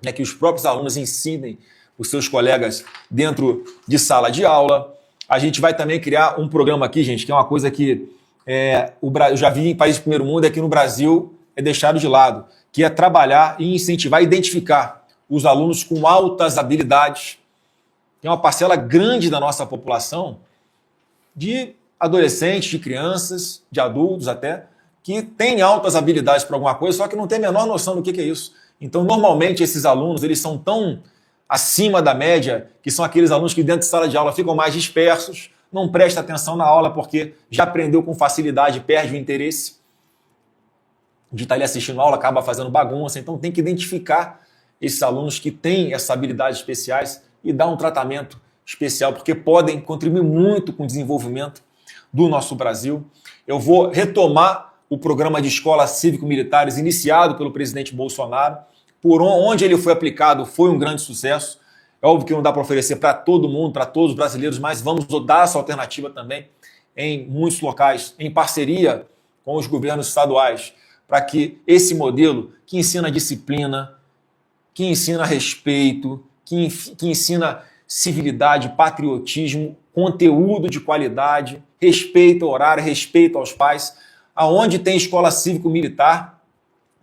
né, que os próprios alunos ensinem os seus colegas dentro de sala de aula. A gente vai também criar um programa aqui, gente, que é uma coisa que eu já vi em países do primeiro mundo, aqui no Brasil é deixado de lado, que é trabalhar e incentivar, identificar os alunos com altas habilidades. Tem uma parcela grande da nossa população, de adolescentes, de crianças, de adultos até, que tem altas habilidades para alguma coisa, só que não tem a menor noção do que é isso. Então, normalmente, esses alunos eles são tão acima da média, que são aqueles alunos que dentro de sala de aula ficam mais dispersos, não prestam atenção na aula porque já aprendeu com facilidade, perde o interesse de estar ali assistindo a aula, acaba fazendo bagunça. Então, tem que identificar esses alunos que têm essas habilidades especiais e dar um tratamento especial, porque podem contribuir muito com o desenvolvimento do nosso Brasil. Eu vou retomar o programa de escolas cívico-militares iniciado pelo presidente Bolsonaro, por onde ele foi aplicado foi um grande sucesso. É óbvio que não dá para oferecer para todo mundo, para todos os brasileiros, mas vamos dar essa alternativa também em muitos locais, em parceria com os governos estaduais, para que esse modelo que ensina disciplina, que ensina respeito, que ensina civilidade, patriotismo, conteúdo de qualidade, respeito ao horário, respeito aos pais. Aonde tem escola cívico-militar,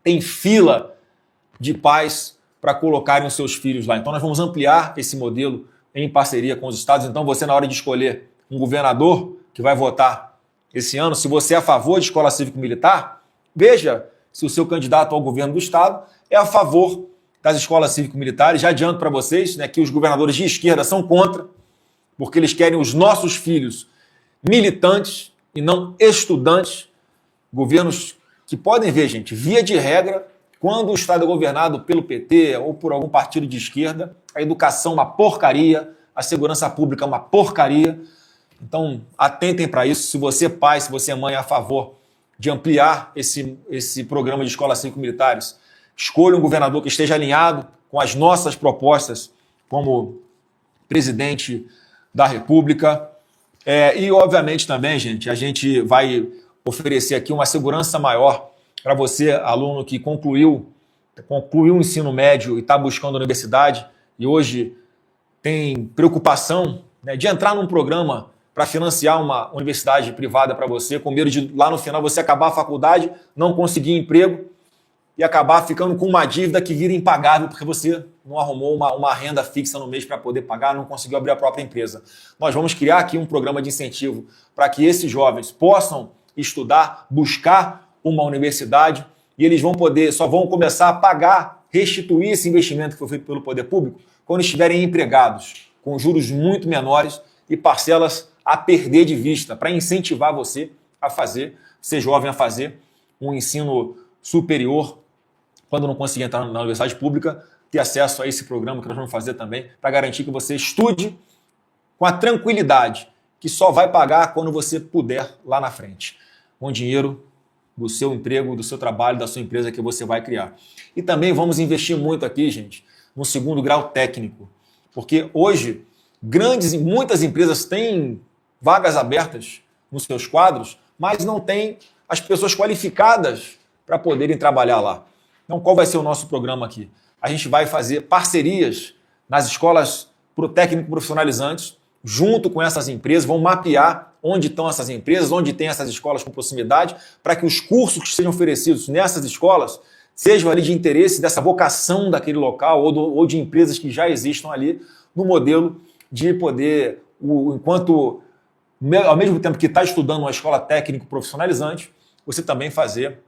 tem fila de pais para colocarem os seus filhos lá. Então nós vamos ampliar esse modelo em parceria com os estados. Então você, na hora de escolher um governador que vai votar esse ano, se você é a favor de escola cívico-militar, veja se o seu candidato ao governo do estado é a favor das escolas cívico-militares. Já adianto para vocês, né, que os governadores de esquerda são contra, porque eles querem os nossos filhos militantes e não estudantes. Governos que podem ver, gente, via de regra, quando o estado é governado pelo PT ou por algum partido de esquerda, a educação é uma porcaria, a segurança pública é uma porcaria. Então, atentem para isso. Se você, pai, se você, mãe, é a favor de ampliar esse programa de escolas cívico-militares, escolha um governador que esteja alinhado com as nossas propostas como presidente da República. E, obviamente, também, gente, a gente vai oferecer aqui uma segurança maior para você, aluno que concluiu o ensino médio e está buscando a universidade e hoje tem preocupação, né, de entrar num programa para financiar uma universidade privada para você, com medo de lá no final você acabar a faculdade, não conseguir emprego e acabar ficando com uma dívida que vira impagável porque você não arrumou uma renda fixa no mês para poder pagar, não conseguiu abrir a própria empresa. Nós vamos criar aqui um programa de incentivo para que esses jovens possam estudar, buscar uma universidade, e eles só vão começar a pagar, restituir esse investimento que foi feito pelo poder público quando estiverem empregados, com juros muito menores e parcelas a perder de vista, para incentivar você a ser jovem, a fazer um ensino superior, quando não conseguir entrar na universidade pública, ter acesso a esse programa que nós vamos fazer também, para garantir que você estude com a tranquilidade que só vai pagar quando você puder lá na frente, com dinheiro do seu emprego, do seu trabalho, da sua empresa que você vai criar. E também vamos investir muito aqui, gente, no segundo grau técnico, porque hoje muitas empresas têm vagas abertas nos seus quadros, mas não têm as pessoas qualificadas para poderem trabalhar lá. Então, qual vai ser o nosso programa aqui? A gente vai fazer parcerias nas escolas técnico profissionalizantes, junto com essas empresas, vão mapear onde estão essas empresas, onde tem essas escolas com proximidade, para que os cursos que sejam oferecidos nessas escolas sejam ali de interesse dessa vocação daquele local ou de empresas que já existam ali, no modelo de poder, ao mesmo tempo que está estudando uma escola técnico profissionalizante, você também fazer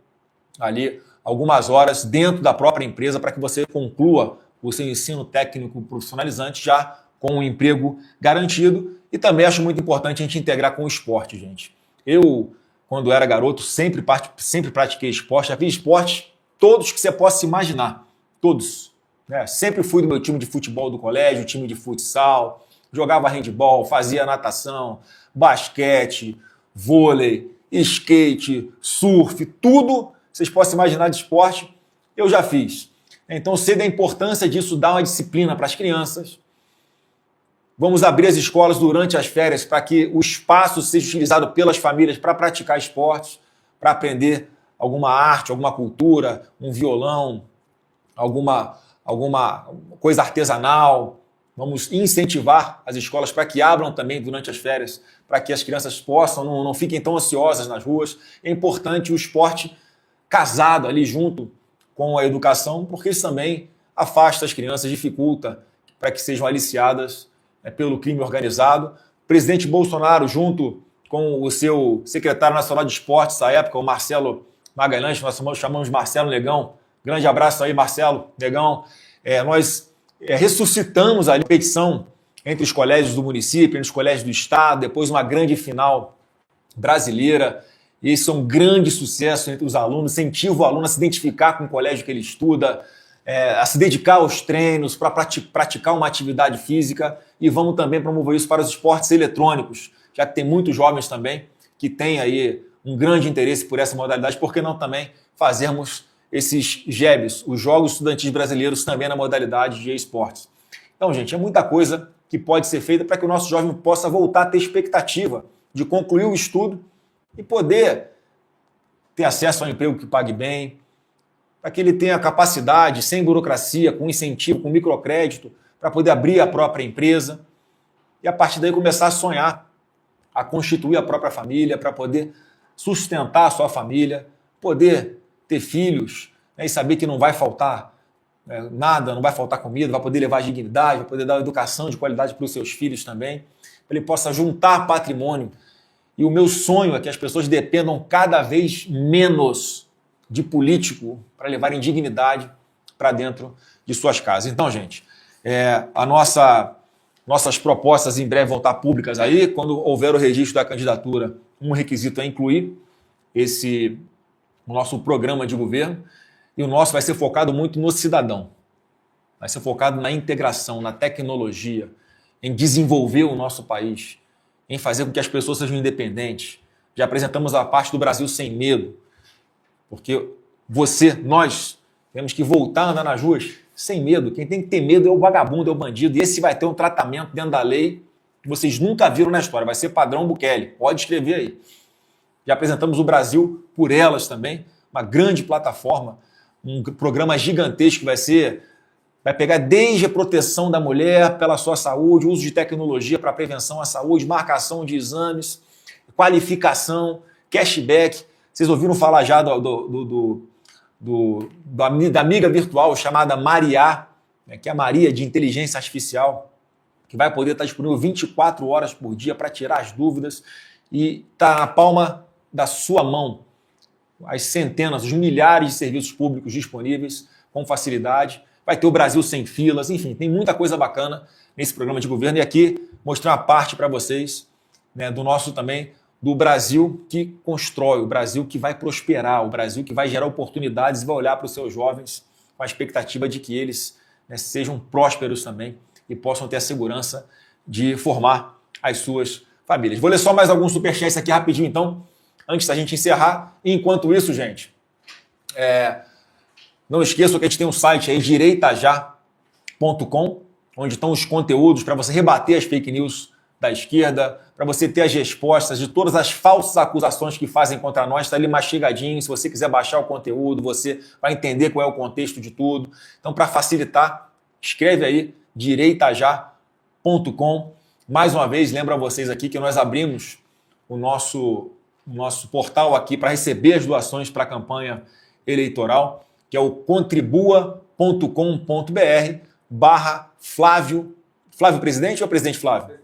ali algumas horas dentro da própria empresa para que você conclua o seu ensino técnico profissionalizante já com um emprego garantido. E também acho muito importante a gente integrar com o esporte, gente. Eu, quando era garoto, sempre pratiquei esporte. Já fiz esporte todos que você possa imaginar. Todos. né? Sempre fui do meu time de futebol do colégio, time de futsal, jogava handebol, fazia natação, basquete, vôlei, skate, surf, tudo vocês possam imaginar de esporte, eu já fiz. Então, sei da importância disso, dar uma disciplina para as crianças. Vamos abrir as escolas durante as férias para que o espaço seja utilizado pelas famílias para praticar esportes, para aprender alguma arte, alguma cultura, um violão, alguma coisa artesanal. Vamos incentivar as escolas para que abram também durante as férias, para que as crianças possam, não fiquem tão ansiosas nas ruas. É importante o esporte casado ali junto com a educação, porque isso também afasta as crianças, dificulta para que sejam aliciadas pelo crime organizado. O presidente Bolsonaro, junto com o seu secretário nacional de esportes à época, o Marcelo Magalhães, nós chamamos Marcelo Negão. Grande abraço aí, Marcelo Negão. Nós ressuscitamos a competição entre os colégios do município, entre os colégios do estado, depois uma grande final brasileira. Isso é um grande sucesso entre os alunos, incentiva o aluno a se identificar com o colégio que ele estuda, a se dedicar aos treinos, para praticar uma atividade física, e vamos também promover isso para os esportes eletrônicos, já que tem muitos jovens também que têm aí um grande interesse por essa modalidade, por que não também fazermos esses JEBs, os Jogos Estudantis Brasileiros, também na modalidade de esportes. Então, gente, é muita coisa que pode ser feita para que o nosso jovem possa voltar a ter expectativa de concluir o estudo e poder ter acesso a um emprego que pague bem, para que ele tenha capacidade, sem burocracia, com incentivo, com microcrédito, para poder abrir a própria empresa e a partir daí começar a sonhar, a constituir a própria família, para poder sustentar a sua família, poder ter filhos, né, e saber que não vai faltar nada, não vai faltar comida, vai poder levar dignidade, vai poder dar educação de qualidade para os seus filhos também, para ele possa juntar patrimônio. E o meu sonho é que as pessoas dependam cada vez menos de político para levarem dignidade para dentro de suas casas. Então, gente, nossas propostas em breve vão estar públicas aí. Quando houver o registro da candidatura, um requisito é incluir o nosso programa de governo, e o nosso vai ser focado muito no cidadão. Vai ser focado na integração, na tecnologia, em desenvolver o nosso país, em fazer com que as pessoas sejam independentes. Já apresentamos a parte do Brasil sem medo, porque nós, temos que voltar a andar nas ruas sem medo. Quem tem que ter medo é o vagabundo, é o bandido, e esse vai ter um tratamento dentro da lei que vocês nunca viram na história, vai ser padrão Bukele, pode escrever aí. Já apresentamos o Brasil por Elas também, uma grande plataforma, um programa gigantesco que vai pegar desde a proteção da mulher pela sua saúde, uso de tecnologia para prevenção à saúde, marcação de exames, qualificação, cashback. Vocês ouviram falar já da amiga virtual chamada Maria, né, que é a Maria de inteligência artificial, que vai poder estar disponível 24 horas por dia para tirar as dúvidas e está na palma da sua mão. As centenas, os milhares de serviços públicos disponíveis com facilidade. Vai ter o Brasil sem filas, enfim, tem muita coisa bacana nesse programa de governo. E aqui mostrar uma parte para vocês, né, do Brasil que constrói, o Brasil que vai prosperar, o Brasil que vai gerar oportunidades e vai olhar para os seus jovens com a expectativa de que eles, né, sejam prósperos também e possam ter a segurança de formar as suas famílias. Vou ler só mais alguns superchats aqui rapidinho, então, antes da gente encerrar. E enquanto isso, gente, não esqueçam que a gente tem um site aí, direitajá.com, onde estão os conteúdos para você rebater as fake news da esquerda, para você ter as respostas de todas as falsas acusações que fazem contra nós. Está ali mastigadinho. Se você quiser baixar o conteúdo, você vai entender qual é o contexto de tudo. Então, para facilitar, escreve aí, direitajá.com. Mais uma vez, lembro a vocês aqui que nós abrimos o nosso portal aqui para receber as doações para a campanha eleitoral, que é o contribua.com.br/Flávio. Flávio Presidente ou Presidente Flávio?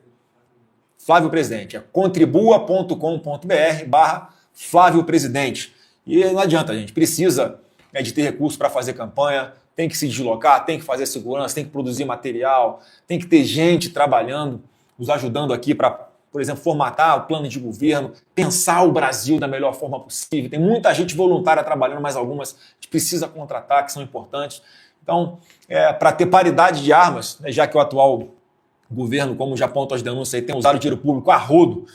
Flávio Presidente. É contribua.com.br/Flávio Presidente. E não adianta, gente. Precisa de ter recurso para fazer campanha, tem que se deslocar, tem que fazer segurança, tem que produzir material, tem que ter gente trabalhando, nos ajudando aqui para, por exemplo, formatar o plano de governo, pensar o Brasil da melhor forma possível. Tem muita gente voluntária trabalhando, mas algumas a gente precisa contratar, que são importantes. Então, para ter paridade de armas, né, já que o atual governo, como já apontam as denúncias, aí, tem usado o dinheiro público a rodo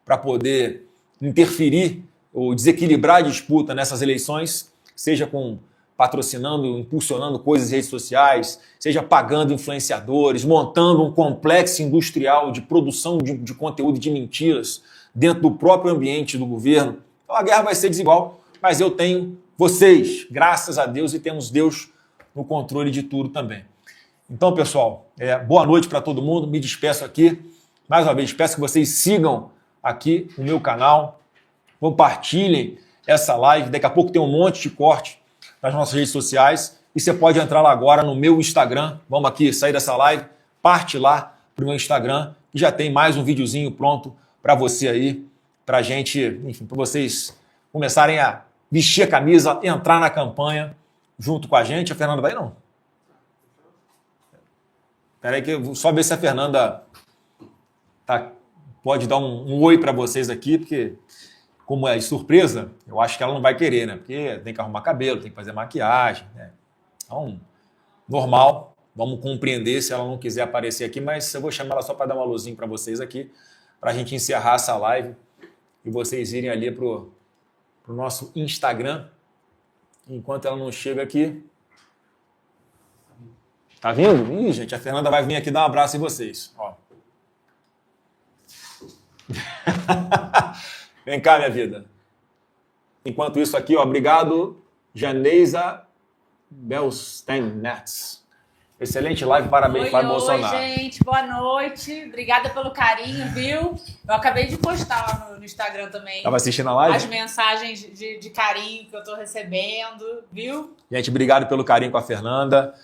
para poder interferir ou desequilibrar a disputa nessas eleições, seja patrocinando, impulsionando coisas em redes sociais, seja pagando influenciadores, montando um complexo industrial de produção de conteúdo de mentiras dentro do próprio ambiente do governo. Então a guerra vai ser desigual, mas eu tenho vocês, graças a Deus, e temos Deus no controle de tudo também. Então, pessoal, boa noite para todo mundo, me despeço aqui. Mais uma vez, peço que vocês sigam aqui o meu canal, compartilhem essa live, daqui a pouco tem um monte de corte nas nossas redes sociais e você pode entrar lá agora no meu Instagram, vamos aqui sair dessa live, parte lá para o meu Instagram e já tem mais um videozinho pronto para você aí, para a gente, enfim, para vocês começarem a vestir a camisa, entrar na campanha junto com a gente. A Fernanda vai não? Espera aí que eu vou só ver se a Fernanda pode dar um oi para vocês aqui, porque como é surpresa, eu acho que ela não vai querer, né? Porque tem que arrumar cabelo, tem que fazer maquiagem, né? Então, normal, vamos compreender se ela não quiser aparecer aqui, mas eu vou chamar ela só para dar uma luzinha para vocês aqui, para a gente encerrar essa live e vocês irem ali pro nosso Instagram. Enquanto ela não chega aqui. Tá vindo? Ih, gente, a Fernanda vai vir aqui dar um abraço em vocês. Ó. Vem cá, minha vida. Enquanto isso aqui, ó, obrigado, Janeisa Belstenetz. Excelente live, parabéns, Flávio Bolsonaro. Oi, gente, boa noite. Obrigada pelo carinho, viu? Eu acabei de postar lá no Instagram também. Tava assistindo a live? As mensagens de carinho que eu tô recebendo, viu? Gente, obrigado pelo carinho com a Fernanda.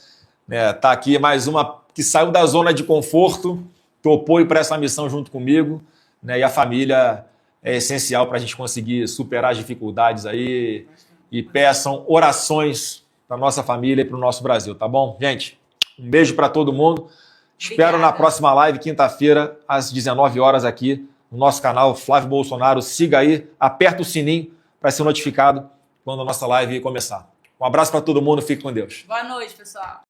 Tá aqui mais uma que saiu da zona de conforto, topou ir para essa missão junto comigo, né? E a família é essencial para a gente conseguir superar as dificuldades aí. E peçam orações para nossa família e para o nosso Brasil, tá bom? Gente, um beijo para todo mundo. Espero na próxima live, quinta-feira, às 19 horas aqui no nosso canal Flávio Bolsonaro. Siga aí, aperta o sininho para ser notificado quando a nossa live começar. Um abraço para todo mundo, fique com Deus. Boa noite, pessoal.